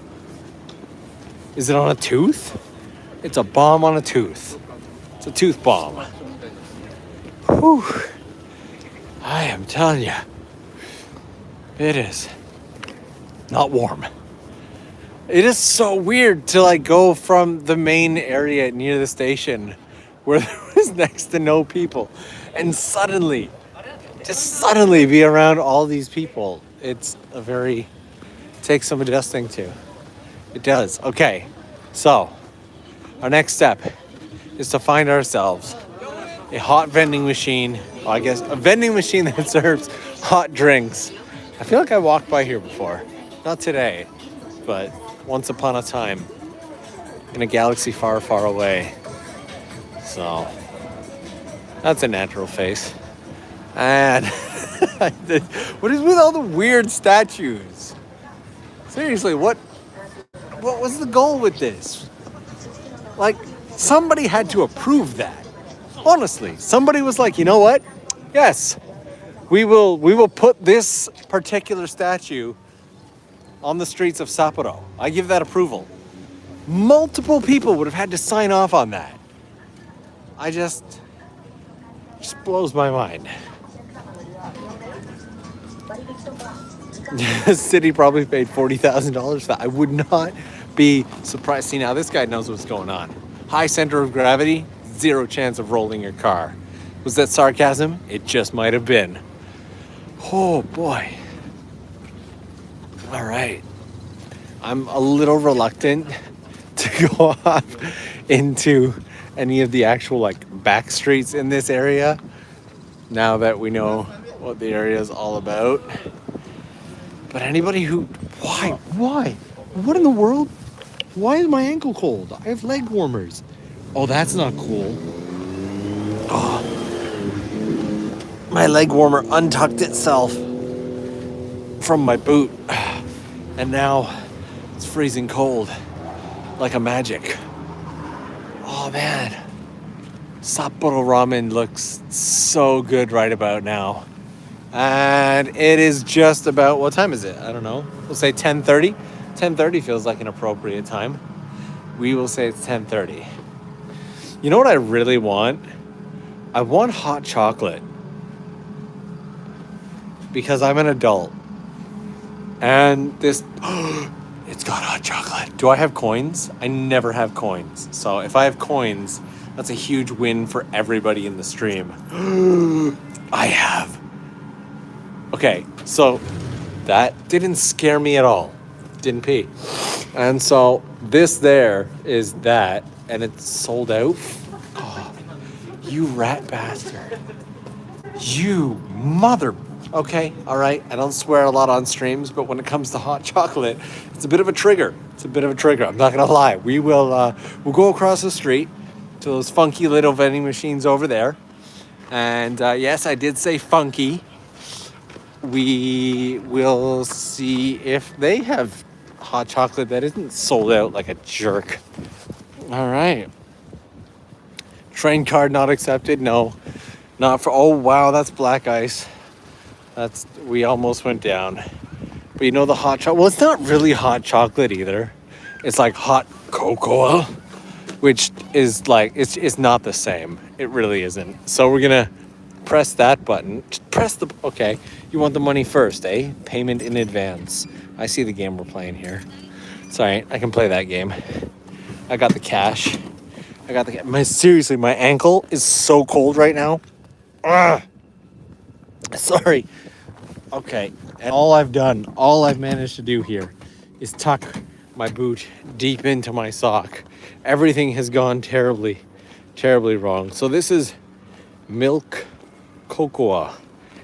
Is it on a tooth? It's a bomb on a tooth. It's a tooth bomb. Whew. I am telling you, it is not warm. It is so weird to like go from the main area near the station where there was next to no people and suddenly be around all these people. It takes some adjusting to. It does. Okay, so our next step is to find ourselves a hot vending machine. Well, I guess a vending machine that serves hot drinks. I feel like I walked by here before. Not today, but once upon a time in a galaxy far, far away. So that's a natural face. And what is with all the weird statues? Seriously, what was the goal with this? Like, somebody had to approve that. Honestly, somebody was like, you know what? Yes, we will put this particular statue on the streets of Sapporo. I give that approval. Multiple people would have had to sign off on that. Just blows my mind. The city probably paid $40,000 for that. I would not be surprised. See, now this guy knows what's going on. High center of gravity, zero chance of rolling your car. Was that sarcasm? It just might have been. Oh boy. All right. I'm a little reluctant to go off into any of the actual like back streets in this area now that we know what the area is all about. But anybody who... Why? What in the world? Why is my ankle cold? I have leg warmers. Oh, that's not cool. Oh. My leg warmer untucked itself from my boot. And now it's freezing cold. Like a magic. Oh, man. Sapporo ramen looks so good right about now. And it is just about, what time is it? I don't know. We'll say 10:30. 10:30 feels like an appropriate time. We will say it's 10:30. You know what I really want? I want hot chocolate. Because I'm an adult. And this... It's got hot chocolate. Do I have coins? I never have coins. So if I have coins, That's a huge win for everybody in the stream. I have. Okay, so that didn't scare me at all. Didn't pee. And so this there is that, and it's sold out. Oh, you rat bastard. You mother. Okay, all right. I don't swear a lot on streams, but when it comes to hot chocolate, it's a bit of a trigger. It's a bit of a trigger. I'm not gonna lie. We'll go across the street to those funky little vending machines over there. And yes, I did say funky. We will see if they have hot chocolate that isn't sold out like a jerk. All right. Train card not accepted. No, not for. Oh wow, that's black ice. We almost went down. But you know the hot chocolate. Well, it's not really hot chocolate either. It's like hot cocoa, which is like it's not the same. It really isn't. So we're gonna press that button. Just press the. Okay, you want the money first, eh? Payment in advance. I see the game we're playing here. Sorry, I can play that game. I got the cash. Seriously, my ankle is so cold right now. Ugh. Sorry. Okay, and all I've managed to do here is tuck my boot deep into my sock. Everything has gone terribly, terribly wrong. So this is milk cocoa.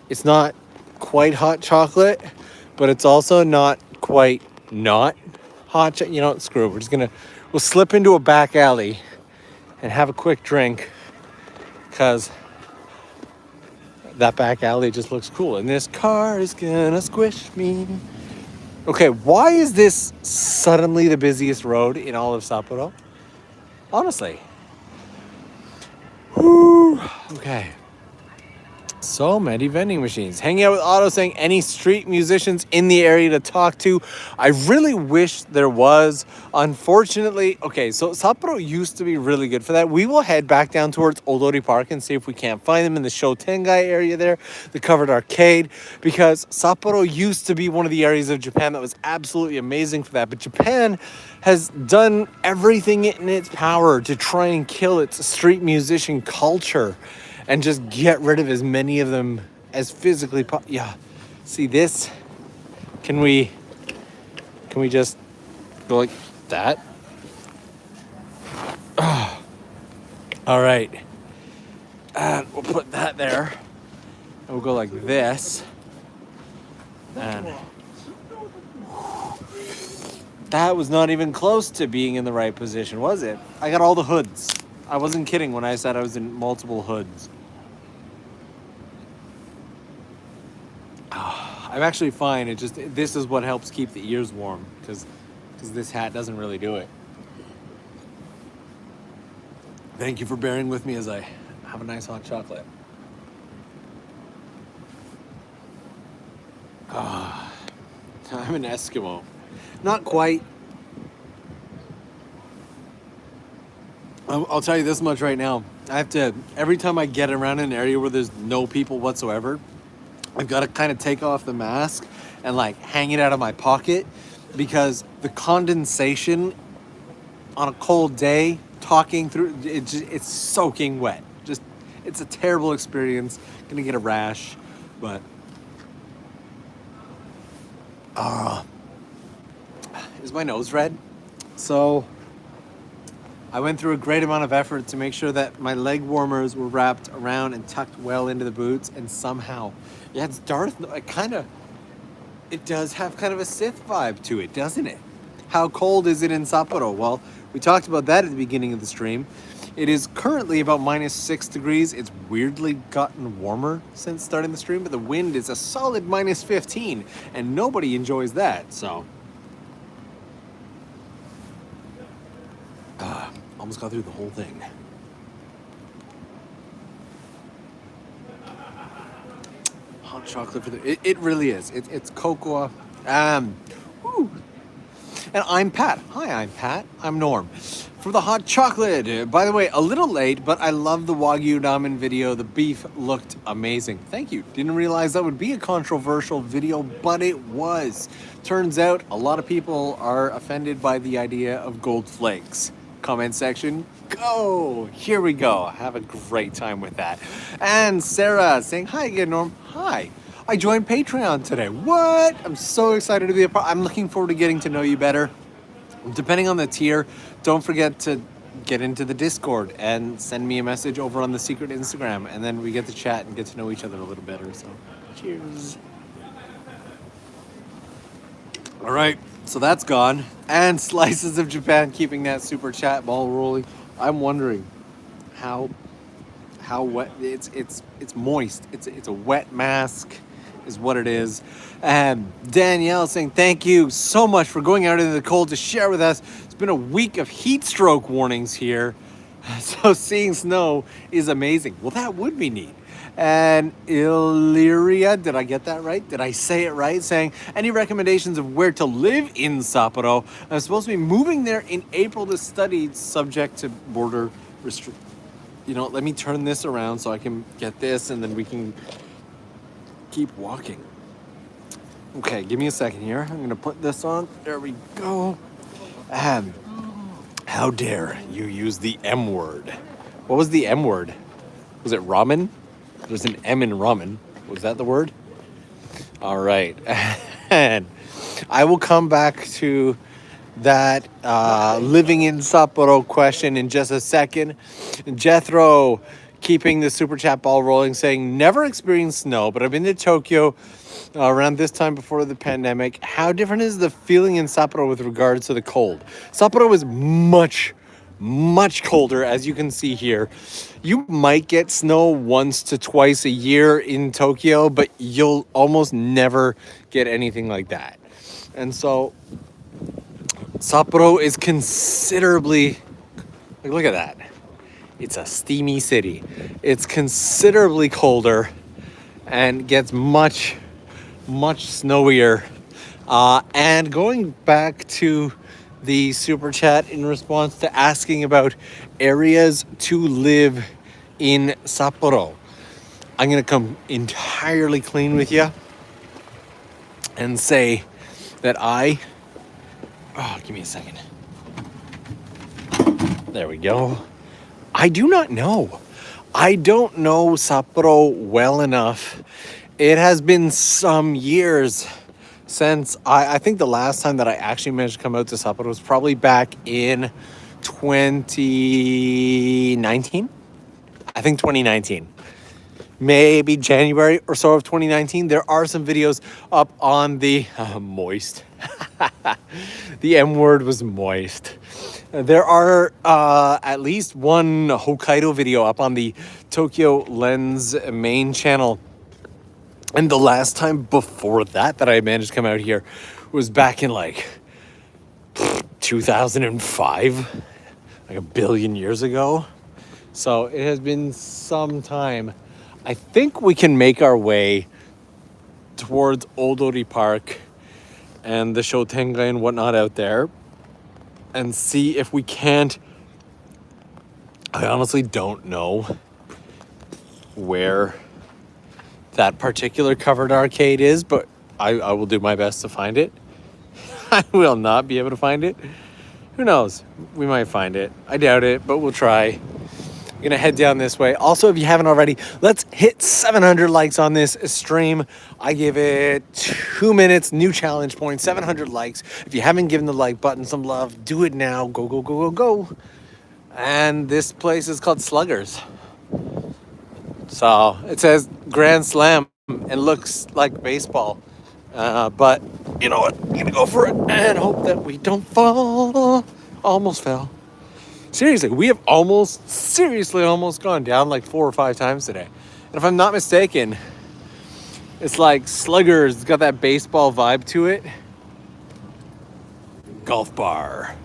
It's not quite hot chocolate, but it's also not quite not hot. You know, screw it. We'll slip into a back alley and have a quick drink because that back alley just looks cool. And this car is gonna squish me. Okay, why is this suddenly the busiest road in all of Sapporo? Honestly. Whew. Okay. So many vending machines. Hanging out with Otto saying any street musicians in the area to talk to. I really wish there was. Unfortunately, okay, so Sapporo used to be really good for that. We will head back down towards Odori Park and see if we can't find them in the Shotengai area there, the covered arcade, because Sapporo used to be one of the areas of Japan that was absolutely amazing for that. But Japan has done everything in its power to try and kill its street musician culture and just get rid of as many of them as physically possible. Yeah, see this? Can we just go like that? Oh. All right. And we'll put that there. And we'll go like this. And that was not even close to being in the right position, was it? I got all the hoods. I wasn't kidding when I said I was in multiple hoods. I'm actually fine. This is what helps keep the ears warm because this hat doesn't really do it. Thank you for bearing with me as I have a nice hot chocolate. I'm an Eskimo. Not quite. I'll tell you this much right now. I have to, every time I get around an area where there's no people whatsoever, I've got to kind of take off the mask and like hang it out of my pocket because the condensation on a cold day, talking through, it's soaking wet. It's a terrible experience. Gonna get a rash, but is my nose red? So I went through a great amount of effort to make sure that my leg warmers were wrapped around and tucked well into the boots, and somehow, yeah, it's Darth. It does have kind of a Sith vibe to it, doesn't it? How cold is it in Sapporo? Well, we talked about that at the beginning of the stream. It is currently about -6 degrees. It's weirdly gotten warmer since starting the stream, but the wind is a solid -15, and nobody enjoys that, so. Almost got through the whole thing. Hot chocolate for the... It really is. It's cocoa. Woo. And I'm Pat. Hi, I'm Pat. I'm Norm. For the hot chocolate. By the way, a little late, but I love the Wagyu ramen video. The beef looked amazing. Thank you. Didn't realize that would be a controversial video, but it was. Turns out a lot of people are offended by the idea of gold flakes. comment section. Go! Here we go. Have a great time with that. And Sarah saying, hi again, Norm. Hi. I joined Patreon today. What? I'm so excited to be a part. I'm looking forward to getting to know you better. Depending on the tier, don't forget to get into the Discord and send me a message over on the secret Instagram, and then we get to chat and get to know each other a little better. So, cheers. All right, so that's gone. And Slices of Japan keeping that super chat ball rolling. I'm wondering how wet it's moist. It's a wet mask is what it is. And Danielle saying thank you so much for going out into the cold to share with us. It's been a week of heat stroke warnings here, so seeing snow is amazing. Well, that would be neat. And Illyria, did I get that right? Did I say it right? Saying, any recommendations of where to live in Sapporo? I'm supposed to be moving there in April to study, subject to border restrict. You know, let me turn this around so I can get this, and then we can keep walking. Okay, give me a second here. I'm gonna put this on. There we go. How dare you use the M word? What was the M word? Was it ramen? There's an M in ramen. Was that the word? All right. And I will come back to that living in Sapporo question in just a second. Jethro keeping the super chat ball rolling, saying, never experienced snow, but I've been to Tokyo around this time before the pandemic. How different is the feeling in Sapporo with regards to the cold? Sapporo is much colder, as you can see here. You might get snow once to twice a year in Tokyo, but you'll almost never get anything like that. And so Sapporo is considerably, like, look at that. It's a steamy city. It's considerably colder and gets much snowier. And going back to the super chat in response to asking about areas to live in Sapporo, I'm going to come entirely clean with you and say that give me a second. There we go. I do not know. I don't know Sapporo well enough. It has been some years since I think the last time that I actually managed to come out to Sapporo was probably back in 2019. I think 2019. Maybe January or so of 2019. There are some videos up on the moist. The M word was moist. There are at least one Hokkaido video up on the TOKYOLENS main channel. And the last time before that I managed to come out here was back in like 2005, like a billion years ago. So it has been some time. I think we can make our way towards Odori Park and the Shotengai and whatnot out there and see if we can't. I honestly don't know where that particular covered arcade is, but I will do my best to find it. I will not be able to find it. Who knows? We might find it. I doubt it, but we'll try. I'm gonna head down this way. Also, if you haven't already, let's hit 700 likes on this stream. I give it 2 minutes, new challenge point, 700 likes. If you haven't given the like button some love, do it now. Go, go, go, go, go. And this place is called Sluggers. So it says Grand Slam and looks like baseball. But you know what? I'm gonna go for it and hope that we don't fall. Almost fell. Seriously, we have almost gone down like 4 or 5 times today. And if I'm not mistaken, it's like Sluggers. It's got that baseball vibe to it. Golf bar.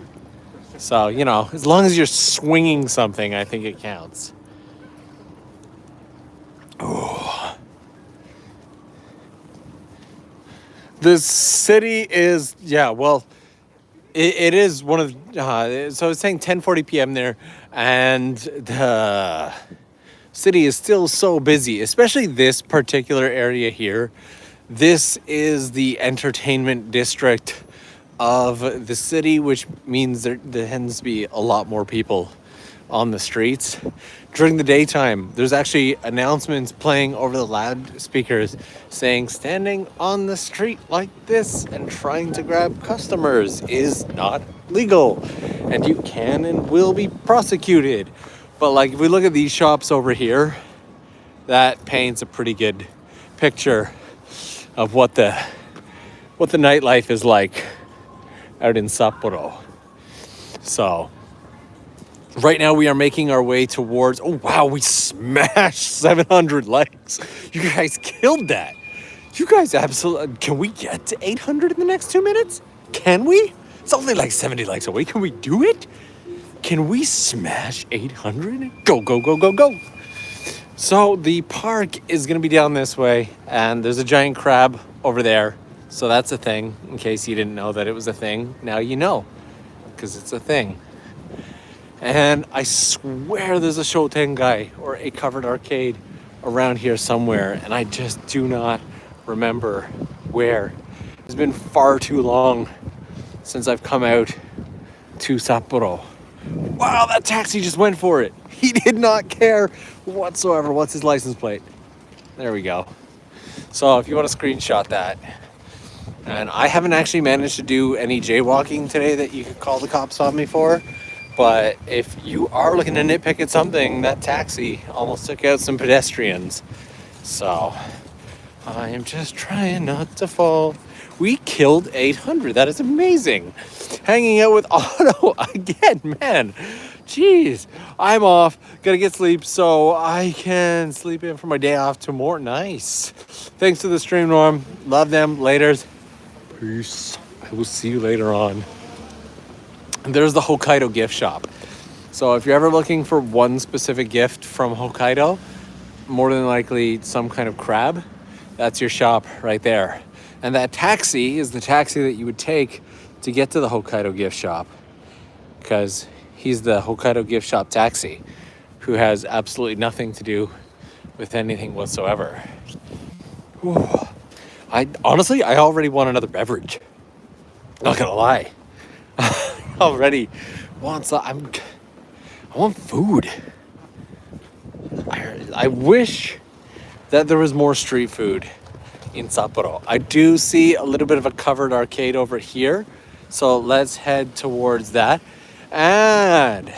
So, you know, as long as you're swinging something, I think it counts. Oh. The city is, it is one of, so it's saying 10:40 p.m. there, and the city is still so busy, especially this particular area here. This is the entertainment district of the city, which means there tends to be a lot more people on the streets. During the daytime, there's actually announcements playing over the loudspeakers saying standing on the street like this and trying to grab customers is not legal, and you can and will be prosecuted. But like if we look at these shops over here, that paints a pretty good picture of what the nightlife is like out in Sapporo. So right now we are making our way towards, oh wow, we smashed 700 likes. You guys killed that. You guys absolutely, can we get to 800 in the next 2 minutes? Can we? It's only like 70 likes away. Can we do it? Can we smash 800? Go, go, go, go, go. So the park is gonna be down this way, and there's a giant crab over there. So that's a thing, in case you didn't know that it was a thing. Now you know, because it's a thing. And I swear there's a Shotengai or a covered arcade around here somewhere, and I just do not remember where. It's been far too long since I've come out to Sapporo. Wow, that taxi just went for it. He did not care whatsoever. What's his license plate? There we go. So if you want to screenshot that. And I haven't actually managed to do any jaywalking today that you could call the cops on me for. But if you are looking to nitpick at something, that taxi almost took out some pedestrians. So I am just trying not to fall. We killed 800. That is amazing. Hanging out with Otto again, man. Jeez. I'm off. Gotta get sleep so I can sleep in for my day off tomorrow. Nice. Thanks to the stream, Norm. Love them. Laters. Peace. I will see you later on. There's the Hokkaido gift shop. So if you're ever looking for one specific gift from Hokkaido, more than likely some kind of crab, that's your shop right there. And that taxi is the taxi that you would take to get to the Hokkaido gift shop, because he's the Hokkaido gift shop taxi, who has absolutely nothing to do with anything whatsoever. Whew. I already want another beverage. Not gonna lie. Already want some. I want food. I wish that there was more street food in Sapporo. I do see a little bit of a covered arcade over here, so let's head towards that. And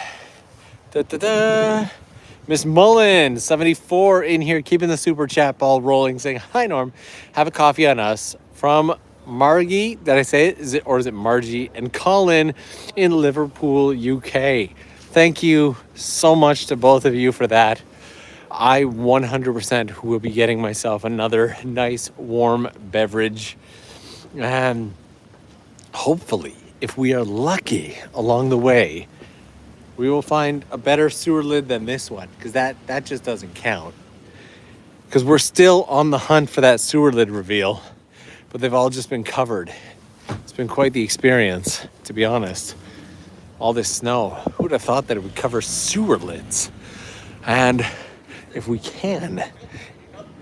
Miss Mullen 74 in here, keeping the super chat ball rolling, saying hi Norm, have a coffee on us from Margie. Did I say it? Is it Margie and Colin in Liverpool, UK? Thank you so much to both of you for that. I 100% will be getting myself another nice warm beverage, and hopefully, if we are lucky along the way, we will find a better sewer lid than this one, because that just doesn't count. Because we're still on the hunt for that sewer lid reveal, but they've all just been covered. It's been quite the experience, to be honest. All this snow. Who would have thought that it would cover sewer lids? And if we can,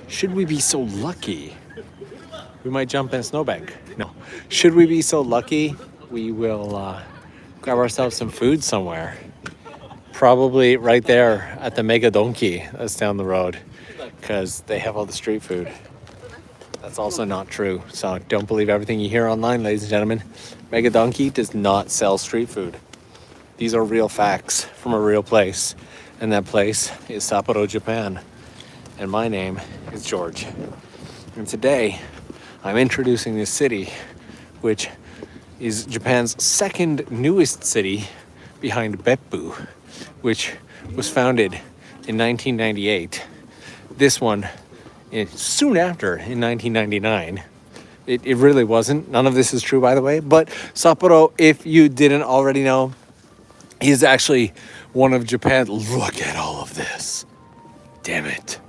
should we be so lucky, we might jump in a snowbank. No. Should we be so lucky, we will grab ourselves some food somewhere. Probably right there at the Mega Donkey that's down the road, because they have all the street food. That's also not true, so don't believe everything you hear online, ladies and gentlemen. Mega Donkey does not sell street food. These are real facts from a real place, and that place is Sapporo, Japan. And my name is George. And today, I'm introducing this city, which is Japan's second newest city behind Beppu, which was founded in 1998. This one, soon after, in 1999. It really wasn't. None of this is true, by the way. But Sapporo, if you didn't already know, is actually one of Japan. Look at all of this. Damn it.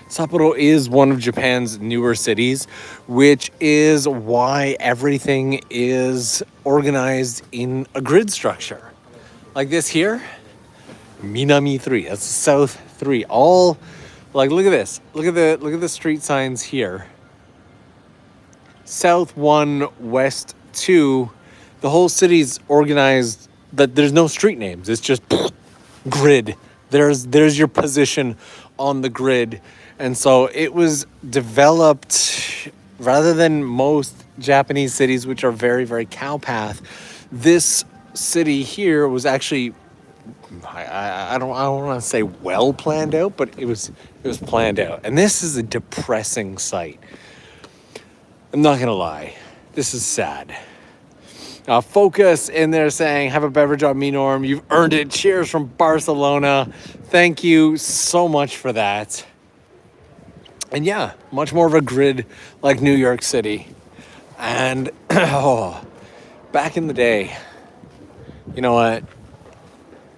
Sapporo is one of Japan's newer cities, which is why everything is organized in a grid structure. Like this here, Minami 3, that's South 3. All, like, look at this. Look at the street signs here. South 1, West 2, the whole city's organized that there's no street names. It's just grid. There's your position on the grid. And so it was developed rather than most Japanese cities, which are very, very cowpath. This city here was actually, I don't want to say well planned out, but it was planned out. And this is a depressing sight. I'm not gonna lie, this is sad. Focus in there saying, have a beverage on me, Norm. You've earned it. Cheers from Barcelona. Thank you so much for that. And yeah, much more of a grid like New York City. And back in the day, you know what?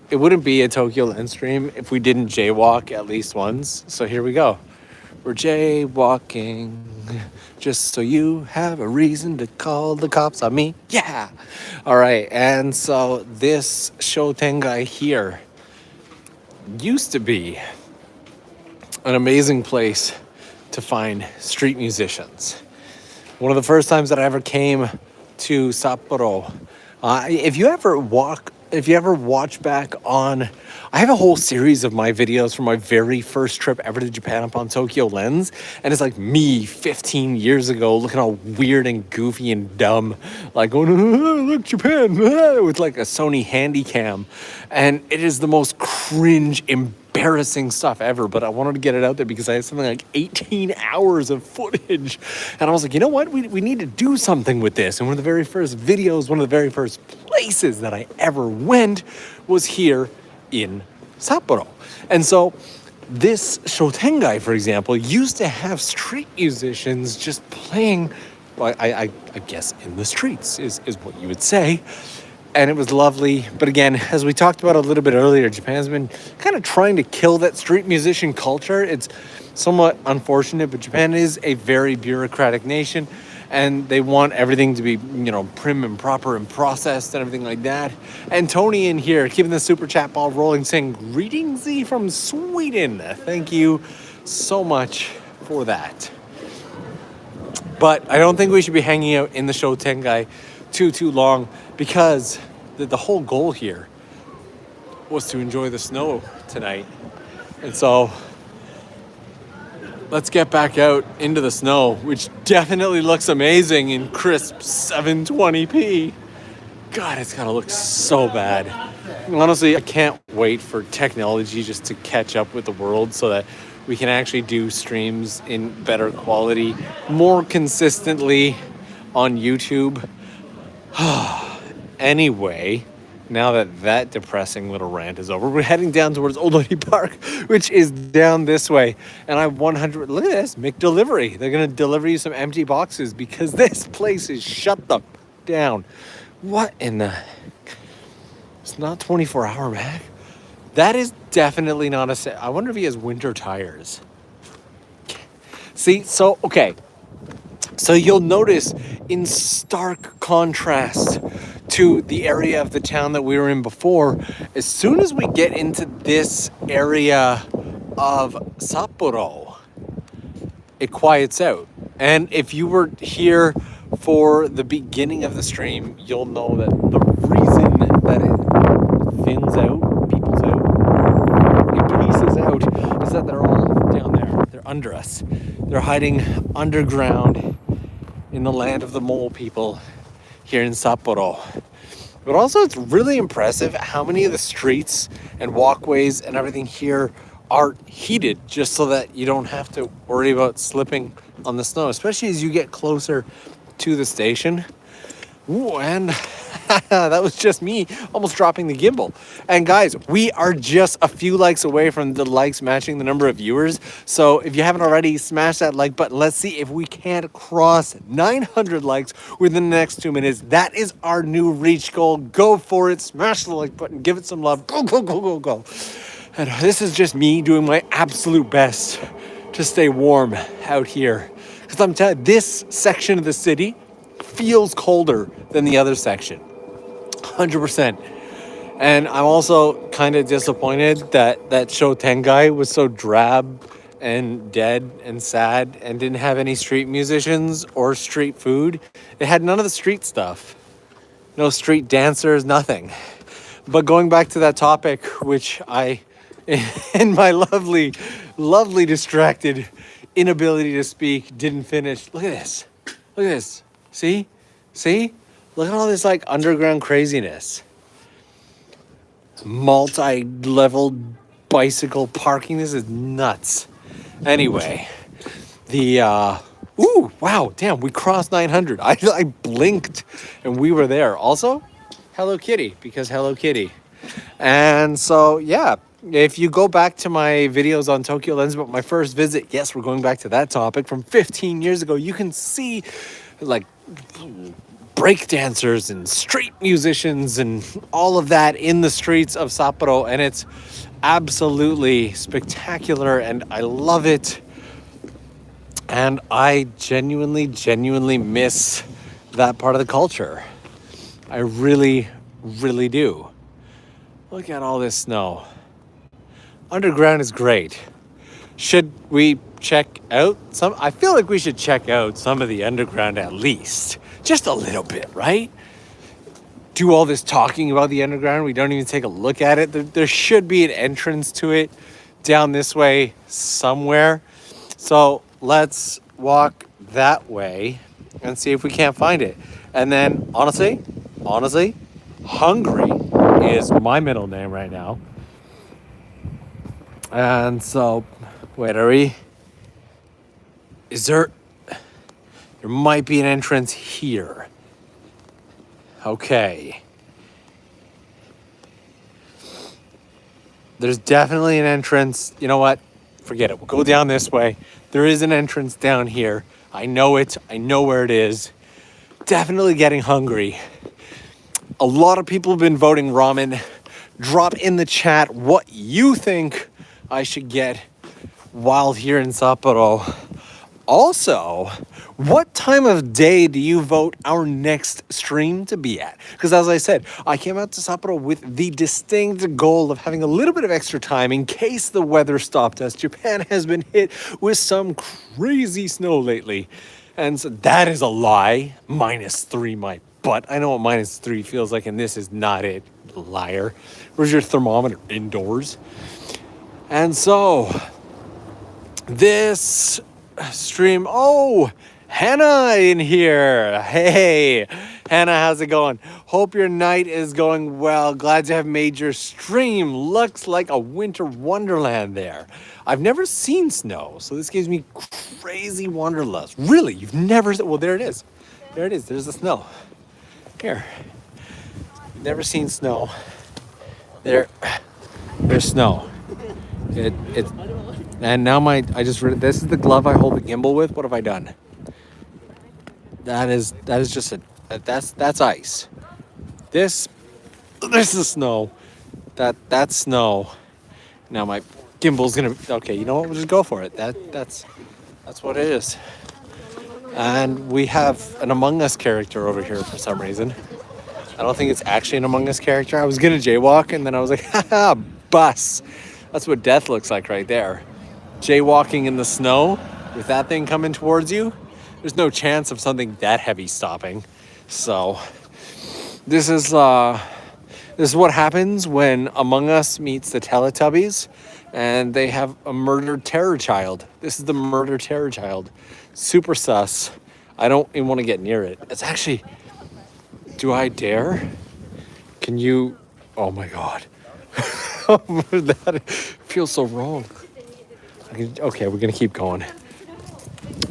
It wouldn't be a TOKYOLENS stream if we didn't jaywalk at least once. So here we go. We're jaywalking just so you have a reason to call the cops on me. Yeah. All right. And so this Shotengai here used to be an amazing place to find street musicians. One of the first times that I ever came to Sapporo, if you ever watch back on, I have a whole series of my videos from my very first trip ever to Japan up on TOKYOLENS, and it's like me 15 years ago looking all weird and goofy and dumb, like going, oh, look, Japan, with like a Sony Handycam, and it is the most cringe, embarrassing stuff ever, but I wanted to get it out there because I had something like 18 hours of footage, and I was like, you know what, we need to do something with this. And one of the very first videos, one of the very first places that I ever went was here in Sapporo. And so this Shotengai, for example, used to have street musicians just playing, well, I guess in the streets is what you would say. And it was lovely. But again, as we talked about a little bit earlier, Japan's been kind of trying to kill that street musician culture. It's somewhat unfortunate, but Japan is a very bureaucratic nation, and they want everything to be, prim and proper and processed and everything like that. And Tony in here, keeping the super chat ball rolling, saying, greetings from Sweden. Thank you so much for that. But I don't think we should be hanging out in the Shotengai too long, because the whole goal here was to enjoy the snow tonight. And so let's get back out into the snow, which definitely looks amazing in crisp 720p. God, it's gotta look so bad. Honestly, I can't wait for technology just to catch up with the world so that we can actually do streams in better quality, more consistently on YouTube. Anyway, now that depressing little rant is over, we're heading down towards Old Lady Park, which is down this way. And look at this, McDelivery. They're going to deliver you some empty boxes because this place is shut the down. What in the... It's not 24-hour Mac. That is definitely not a... I wonder if he has winter tires. See, so, okay. So you'll notice in stark contrast to the area of the town that we were in before, as soon as we get into this area of Sapporo, it quiets out. And if you were here for the beginning of the stream, you'll know that the reason that it thins out, peoples out, it pieces out, is that they're all down there. They're under us. They're hiding underground in the land of the mole people here in Sapporo. But also, it's really impressive how many of the streets and walkways and everything here are heated, just so that you don't have to worry about slipping on the snow, especially as you get closer to the station. Ooh, and that was just me almost dropping the gimbal. And guys, we are just a few likes away from the likes matching the number of viewers. So if you haven't already, smash that like button. Let's see if we can't cross 900 likes within the next 2 minutes. That is our new reach goal. Go for it. Smash the like button. Give it some love. Go, go, go, go, go. And this is just me doing my absolute best to stay warm out here. Because I'm telling you, this section of the city feels colder than the other section. 100%. And I'm also kind of disappointed that Shotengai was so drab and dead and sad and didn't have any street musicians or street food. It had none of the street stuff. no street dancers, nothing. But going back to that topic, which I, in my lovely, lovely distracted inability to speak, didn't finish. Look at this. Look at this. See? See? Look at all this like underground craziness. Multi-level bicycle parking. This is nuts. Anyway, ooh, wow, damn, we crossed 900. I blinked and we were there. Also, Hello Kitty, because Hello Kitty. And so, yeah, if you go back to my videos on TOKYOLENS about my first visit, yes, we're going back to that topic from 15 years ago, you can see like break dancers and street musicians and all of that in the streets of Sapporo, and it's absolutely spectacular and I love it. And I genuinely miss that part of the culture. I really, really do. Look at all this snow. Underground is great. Should we check out some? I feel like we should check out some of the underground at least. Just a little bit, right? Do all this talking about the underground. We don't even take a look at it. There should be an entrance to it down this way somewhere. So let's walk that way and see if we can't find it. And then honestly, Hungry is my middle name right now. And so, wait, there might be an entrance here. Okay. There's definitely an entrance. You know what? Forget it. We'll go down this way. There is an entrance down here. I know it. I know where it is. Definitely getting hungry. A lot of people have been voting ramen. Drop in the chat what you think I should get while here in Sapporo. Also, what time of day do you vote our next stream to be at? Because as I said, I came out to Sapporo with the distinct goal of having a little bit of extra time in case the weather stopped us. Japan has been hit with some crazy snow lately. And so that is a lie. -3 my butt. I know what -3 feels like, and this is not it, liar. Where's your thermometer? Indoors. And so, this stream, oh, Hannah in here. Hey, Hannah, how's it going? Hope your night is going well. Glad to have made your stream. Looks like a winter wonderland there. I've never seen snow, so this gives me crazy wanderlust. Really? You've never, well, there it is. There it is. There's the snow. Here. Never seen snow. There's snow. And now I just read, this is the glove I hold the gimbal with. What have I done? That is just that's ice. This is snow. That's snow. Now my gimbal's gonna, okay, you know what? We'll just go for it. That's what it is. And we have an Among Us character over here for some reason. I don't think it's actually an Among Us character. I was gonna jaywalk and then I was like, haha, bus. That's what death looks like right there. Jaywalking in the snow with that thing coming towards you, there's no chance of something that heavy stopping. So this is what happens when Among Us meets the Teletubbies and they have a murdered terror child. This is the murdered terror child. Super sus. I don't even want to get near it. It's actually, do I dare? Can you, oh my God. That feels so wrong. Okay, we're gonna keep going.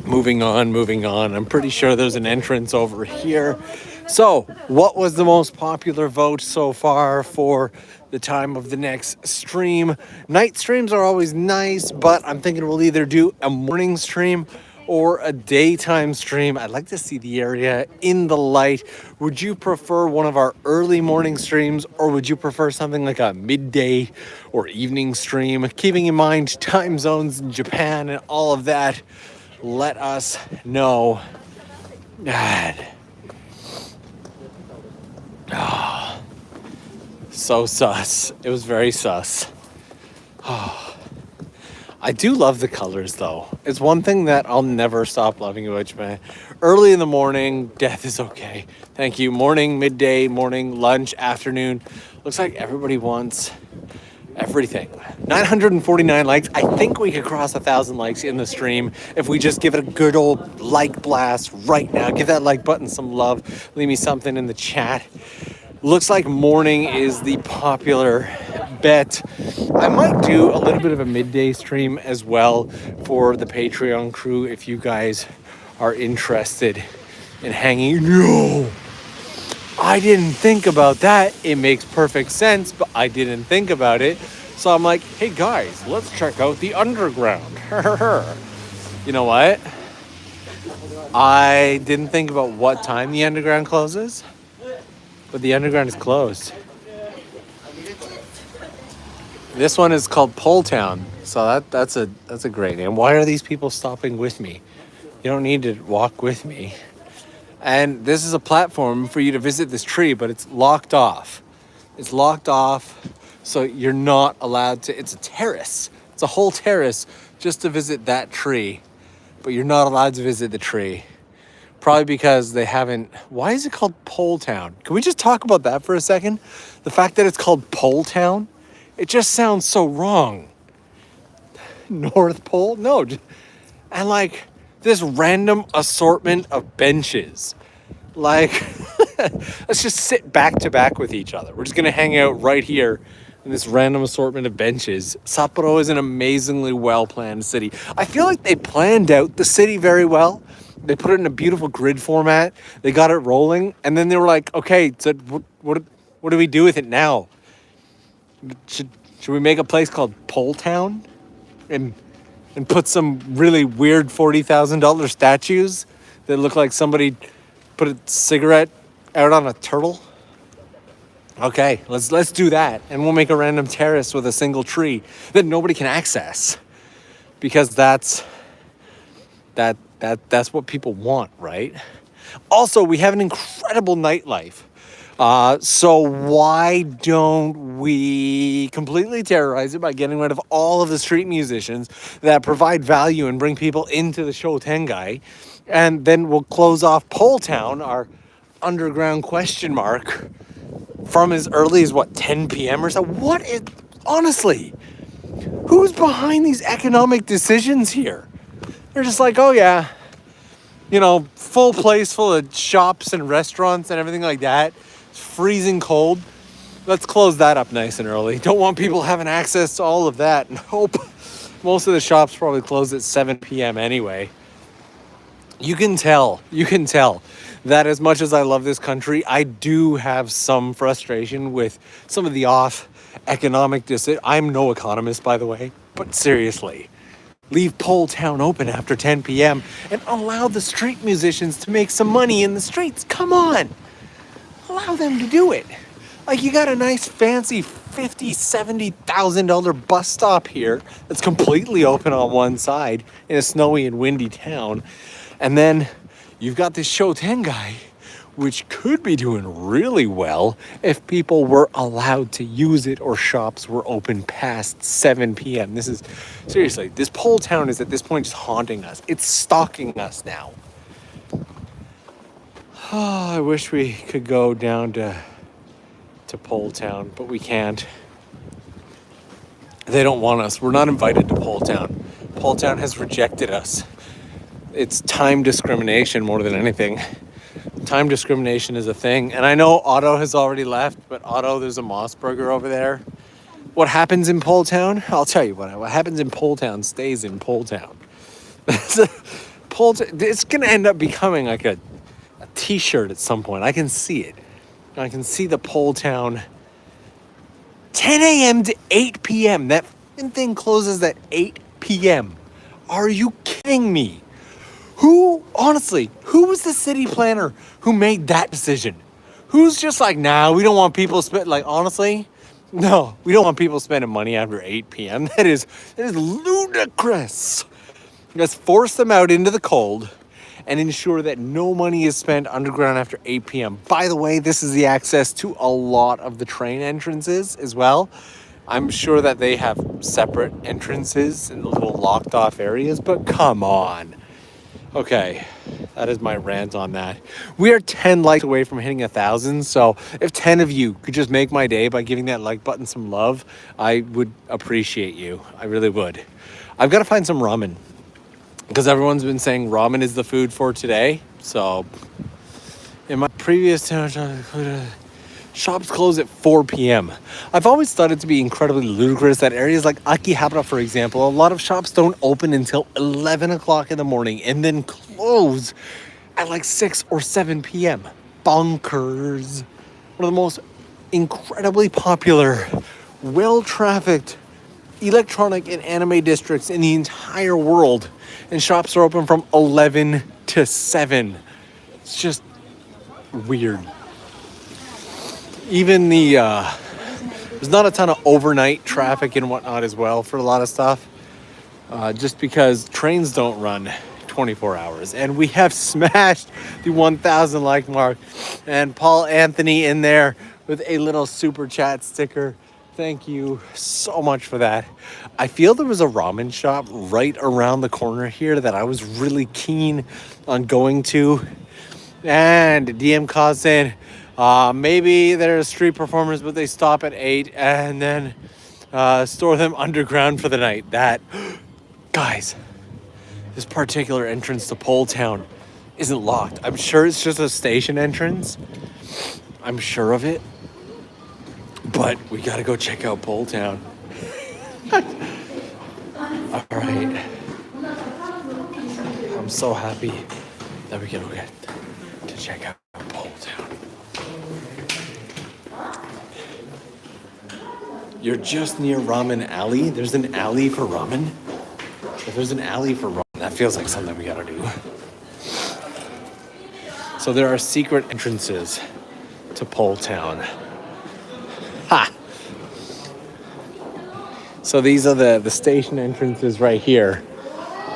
Moving on. I'm pretty sure there's an entrance over here. So, what was the most popular vote so far for the time of the next stream? Night streams are always nice, but I'm thinking we'll either do a morning stream or a daytime stream. I'd like to see the area in the light. Would you prefer one of our early morning streams, or would you prefer something like a midday or evening stream? Keeping in mind time zones in Japan and all of that, let us know. God. Oh, so sus. It was very sus. Oh. I do love the colors, though. It's one thing that I'll never stop loving about Japan. Early in the morning, death is okay. Thank you. Morning, midday, morning, lunch, afternoon. Looks like everybody wants everything. 949 likes. I think we could cross 1,000 likes in the stream if we just give it a good old like blast right now. Give that like button some love. Leave me something in the chat. Looks like morning is the popular bet. I might do a little bit of a midday stream as well for the Patreon crew if you guys are interested in hanging. No, I didn't think about that. It makes perfect sense, but I didn't think about it. So I'm like, hey guys, let's check out the underground. You know what? I didn't think about what time the underground closes, but the underground is closed. This one is called Pole Town, so that's a great name. Why are these people stopping with me? You don't need to walk with me. And this is a platform for you to visit this tree, but it's locked off. It's locked off, so you're not allowed to. It's a terrace. It's a whole terrace just to visit that tree, but you're not allowed to visit the tree. Probably because they haven't. Why is it called Pole Town? Can we just talk about that for a second? The fact that it's called Pole Town, it just sounds so wrong. North Pole? No. And like this random assortment of benches. Like, let's just sit back to back with each other. We're just going to hang out right here in this random assortment of benches. Sapporo is an amazingly well-planned city. I feel like they planned out the city very well. They put it in a beautiful grid format. They got it rolling. And then they were like, okay, so what do we do with it now? Should we make a place called Pole Town? And put some really weird $40,000 statues that look like somebody put a cigarette out on a turtle? Okay, let's do that. And we'll make a random terrace with a single tree that nobody can access. Because that's what people want, right? Also, we have an incredible nightlife. So why don't we completely terrorize it by getting rid of all of the street musicians that provide value and bring people into the show Tengai? And then we'll close off Pole Town, our underground question mark, from as early as, 10 p.m. or so? Honestly, who's behind these economic decisions here? They're just like, oh yeah, full place full of shops and restaurants and everything like that. It's freezing cold. Let's close that up nice and early. Don't want people having access to all of that. Nope. Most of the shops probably close at 7 p.m. anyway. You can tell that as much as I love this country, I do have some frustration with some of the economic decisions. I'm no economist, by the way, but seriously. Leave Pole Town open after 10 p.m. and allow the street musicians to make some money in the streets. Come on. Allow them to do it. Like, you got a nice fancy $50,000, $70,000 bus stop here that's completely open on one side in a snowy and windy town. And then you've got this Shotengai, which could be doing really well if people were allowed to use it or shops were open past 7 p.m. Seriously, this Pole Town is at this point just haunting us. It's stalking us now. Oh, I wish we could go down to Pole Town, but we can't. They don't want us. We're not invited to Pole Town. Pole Town has rejected us. It's time discrimination more than anything. Time discrimination is a thing. And I know Otto has already left, but Otto, there's a Mossburger over there. What happens in Pole Town? I'll tell you what happens in Pole Town stays in Pole Town. It's going to end up becoming like a t-shirt at some point. I can see it. I can see the Pole Town 10 a.m. to 8 p.m. That thing closes at 8 p.m. Are you kidding me? Who was the city planner who made that decision? Who's just like, nah, we don't want people honestly, no, we don't want people spending money after 8 p.m. That is ludicrous. Let's force them out into the cold and ensure that no money is spent underground after 8 p.m. By the way, this is the access to a lot of the train entrances as well. I'm sure that they have separate entrances in the little locked off areas, but come on. Okay, that is my rant on that. We are 10 likes away from hitting 1,000, so if 10 of you could just make my day by giving that like button some love, I would appreciate you. I really would. I've got to find some ramen, because everyone's been saying ramen is the food for today. So in my previous town, shops close at 4 p.m. I've always thought it to be incredibly ludicrous that areas like Akihabara, for example, a lot of shops don't open until 11 o'clock in the morning and then close at like 6 or 7 p.m. Bonkers. One of the most incredibly popular, well-trafficked electronic and anime districts in the entire world, and shops are open from 11 to 7. It's just weird. Even there's not a ton of overnight traffic and whatnot as well for a lot of stuff, just because trains don't run 24 hours. And we have smashed the 1,000 like mark, and Paul Anthony in there with a little super chat sticker. Thank you so much for that. I feel there was a ramen shop right around the corner here that I was really keen on going to. And DM Cause saying, maybe they're street performers, but they stop at 8 and then store them underground for the night. That, guys, this particular entrance to Pole Town isn't locked. I'm sure it's just a station entrance. I'm sure of it. But we gotta go check out Pole Town. All right. I'm so happy that we get to check out Pole Town. You're just near Ramen Alley. There's an alley for ramen. If there's an alley for ramen, that feels like something we gotta do. So there are secret entrances to Pole Town. Ha! So these are the station entrances right here.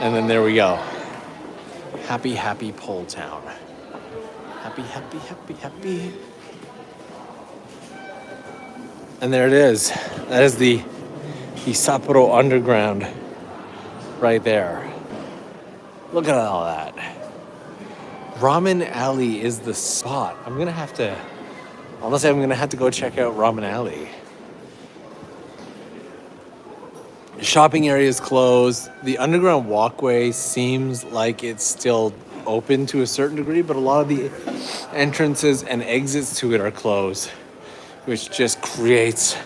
And then there we go. Happy, happy Pole Town. Happy, happy, happy, happy. And there it is. That is the Sapporo Underground right there. Look at all that. Ramen Alley is the spot. I'm gonna have to go check out Ramen Alley. The shopping area is closed. The underground walkway seems like it's still open to a certain degree, but a lot of the entrances and exits to it are closed, which just creates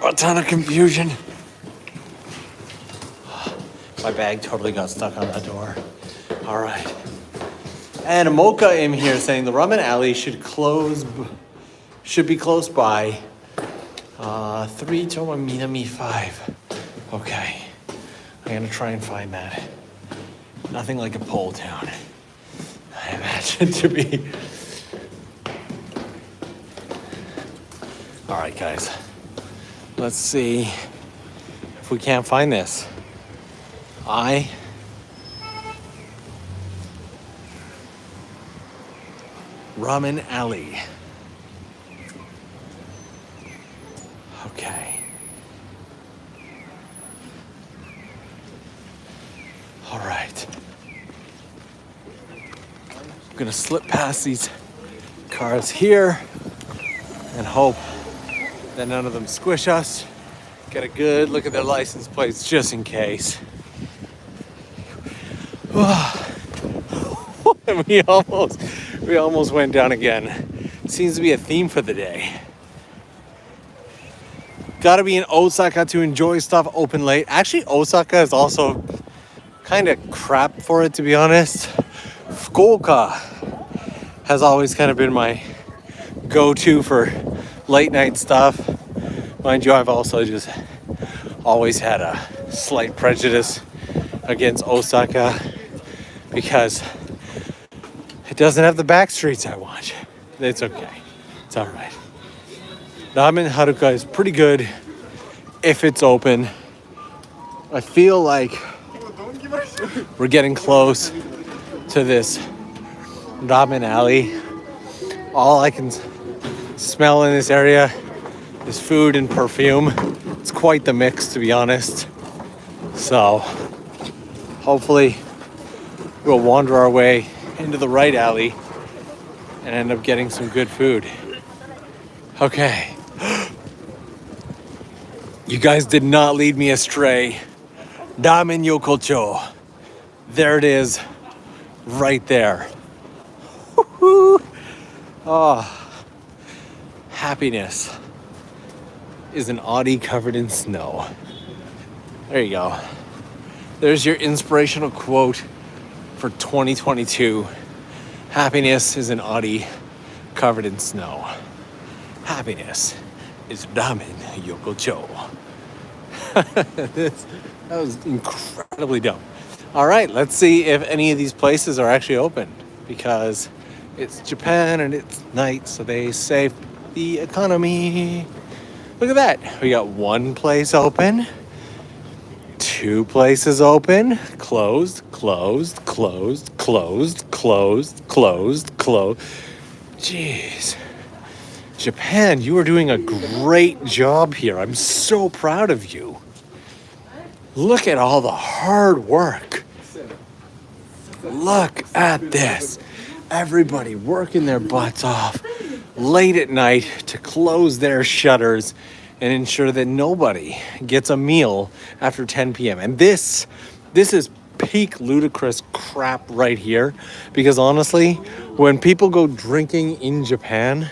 a ton of confusion. My bag totally got stuck on that door. All right. And Mocha in here saying the Ramen Alley should be close by 3 Toma Minami 5. Okay. I'm gonna try and find that. Nothing like a Pole Town, I imagine to be. All right, guys. Let's see if we can't find this. Ramen Alley. Okay. All right. I'm gonna slip past these cars here and hope that none of them squish us. Get a good look at their license plates just in case. we almost went down again. Seems to be a theme for the day. Gotta be in Osaka to enjoy stuff open late. Actually, Osaka is also kind of crap for it, to be honest. Fukuoka has always kind of been my go-to for late night stuff. Mind you, I've also just always had a slight prejudice against Osaka because it doesn't have the back streets I want. It's okay. It's all right. Ramen Haruka is pretty good if it's open. I feel like we're getting close to this Ramen Alley. All I can smell in this area this food and perfume. It's quite the mix, to be honest. So hopefully we'll wander our way into the right alley and end up getting some good food. Okay. You guys did not lead me astray. Ramen Yokocho. There it is, right there. Woo-hoo. Oh, happiness is an Audi covered in snow. There you go. There's your inspirational quote for 2022. Happiness is an Audi covered in snow. Happiness is ramen yokocho. That was incredibly dumb. All right, let's see if any of these places are actually open, because it's Japan and it's night, so they save the economy. Look at that. We got one place open, two places open, closed, closed, closed, closed, closed, closed, closed. Jeez. Japan, you are doing a great job here. I'm so proud of you. Look at all the hard work. Look at this. Everybody working their butts off late at night to close their shutters and ensure that nobody gets a meal after 10 p.m. And this is peak ludicrous crap right here, because honestly, when people go drinking in Japan,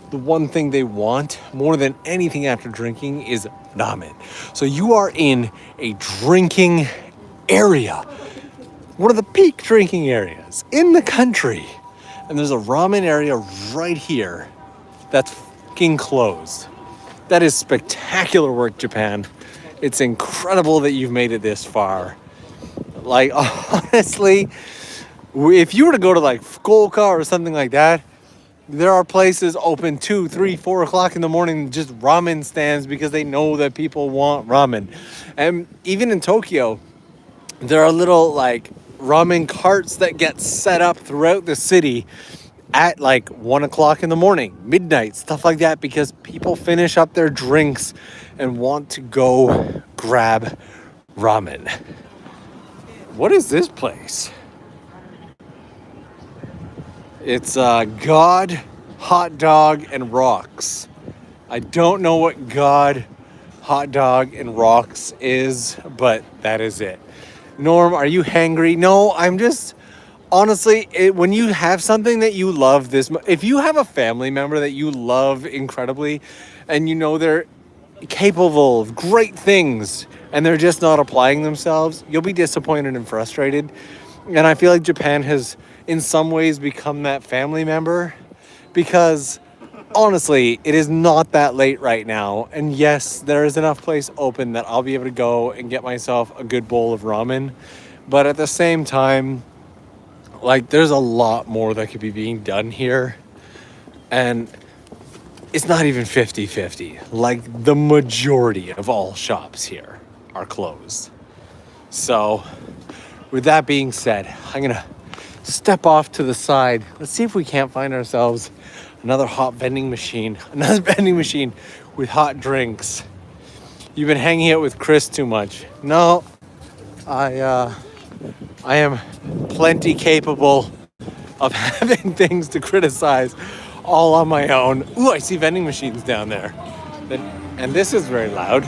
the one thing they want more than anything after drinking is ramen. So you are in a drinking area, one of the peak drinking areas in the country, and there's a ramen area right here that's fucking closed. That is spectacular work, Japan. It's incredible that you've made it this far. Like, honestly, if you were to go to like Fukuoka or something like that, there are places open 2, 3, 4 o'clock in the morning, just ramen stands, because they know that people want ramen. And even in Tokyo, there are little like ramen carts that get set up throughout the city at like 1 o'clock in the morning, midnight, stuff like that, because people finish up their drinks and want to go grab ramen. What is this place? It's God, Hot Dog, and Rocks. I don't know what God, Hot Dog, and Rocks is, but that is it. Norm, are you hangry? No, I'm just... Honestly, when you have something that you love this much... If you have a family member that you love incredibly, and you know they're capable of great things, and they're just not applying themselves, you'll be disappointed and frustrated. And I feel like Japan has, in some ways, become that family member, because honestly, it is not that late right now. And yes, there is enough place open that I'll be able to go and get myself a good bowl of ramen. But at the same time, like, there's a lot more that could be being done here. And it's not even 50-50. Like, the majority of all shops here are closed. So, with that being said, I'm going to step off to the side. Let's see if we can't find ourselves another vending machine with hot drinks. You've been hanging out with Chris too much. No, I am plenty capable of having things to criticize all on my own. Ooh, I see vending machines down there. And this is very loud.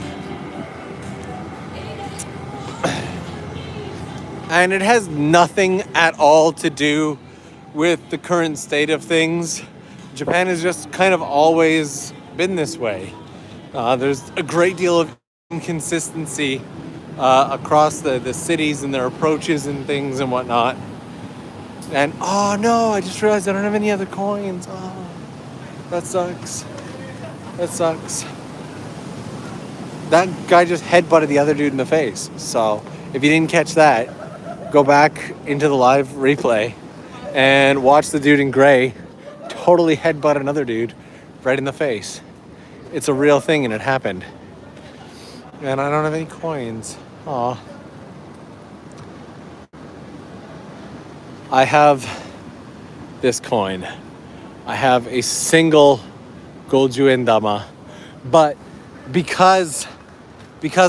And it has nothing at all to do with the current state of things. Japan has just kind of always been this way. There's a great deal of inconsistency across the cities and their approaches and things and whatnot. And oh no, I just realized I don't have any other coins. Oh, that sucks. That sucks. That guy just headbutted the other dude in the face. So if you didn't catch that, go back into the live replay and watch the dude in gray totally headbutt another dude right in the face. It's a real thing and it happened. And I don't have any coins. Aw. I have this coin. I have a single gojuendama But because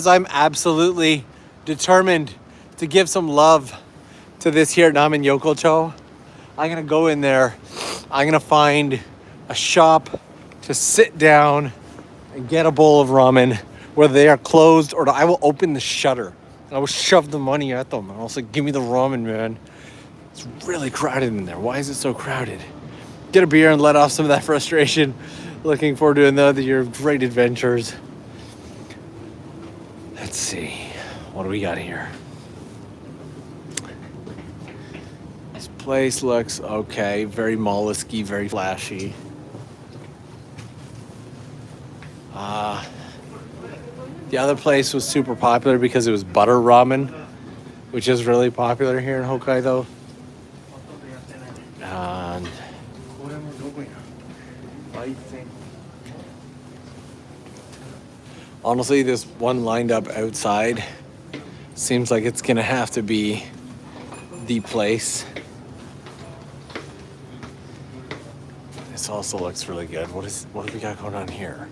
I'm absolutely determined to give some love to this here ramen yokocho, I'm gonna go in there. I'm gonna find a shop to sit down and get a bowl of ramen, whether they are closed or not. I will open the shutter. I will shove the money at them. And I'll say, give me the ramen, man. It's really crowded in there. Why is it so crowded? Get a beer and let off some of that frustration. Looking forward to another year of great adventures. Let's see. What do we got here? This place looks okay. Very mollusky, very flashy. The other place was super popular because it was butter ramen, which is really popular here in Hokkaido. And honestly, this one lined up outside seems like it's gonna have to be the place. This also looks really good. What do we got going on here?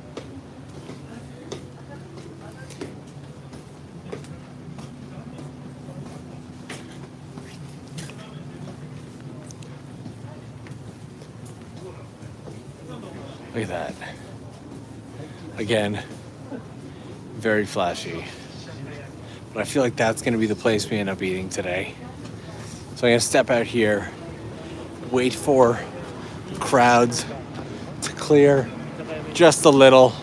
Look at that. Again, very flashy. But I feel like that's gonna be the place we end up eating today. So I'm gonna step out here, wait for crowds to clear just a little.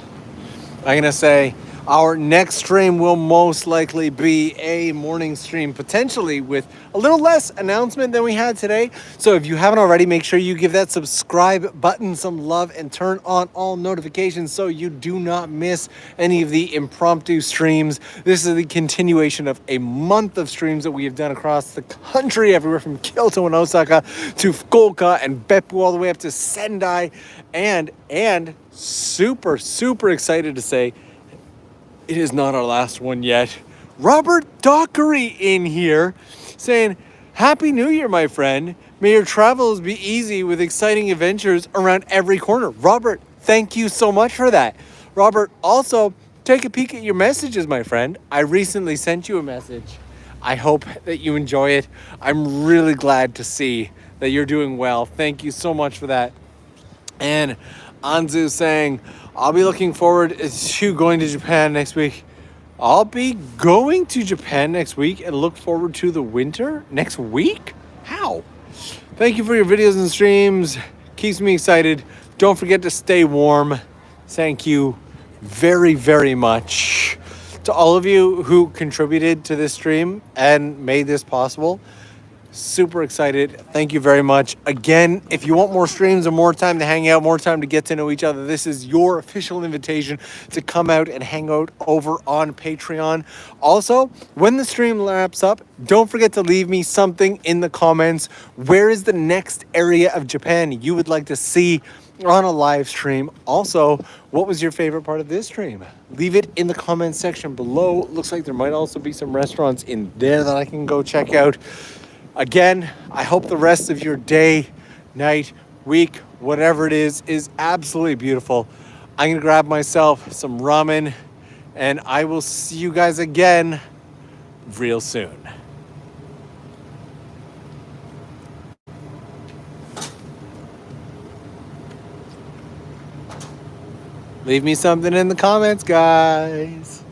I'm gonna say our next stream will most likely be a morning stream, potentially with a little less announcement than we had today. So if you haven't already, make sure you give that subscribe button some love and turn on all notifications so you do not miss any of the impromptu streams. This is the continuation of a month of streams that we have done across the country, everywhere from Kyoto and Osaka to Fukuoka and Beppu, all the way up to Sendai, and super excited to say it is not our last one yet. Robert Dockery in here saying, Happy New Year, my friend. May your travels be easy with exciting adventures around every corner. Robert, thank you so much for that. Robert, also, take a peek at your messages, my friend. I recently sent you a message. I hope that you enjoy it. I'm really glad to see that you're doing well. Thank you so much for that. And Anzu saying, I'll be looking forward to going to Japan next week. I'll be going to Japan next week and look forward to the winter next week? How? Thank you for your videos and streams. Keeps me excited. Don't forget to stay warm. Thank you very much to all of you who contributed to this stream and made this possible. Super excited. Thank you very much. Again, if you want more streams and more time to hang out, more time to get to know each other, this is your official invitation to come out and hang out over on Patreon. Also, when the stream wraps up, don't forget to leave me something in the comments. Where is the next area of Japan you would like to see on a live stream? Also, what was your favorite part of this stream? Leave it in the comments section below. Looks like there might also be some restaurants in there that I can go check out. Again, I hope the rest of your day, night, week, whatever it is absolutely beautiful. I'm going to grab myself some ramen, and I will see you guys again real soon. Leave me something in the comments, guys.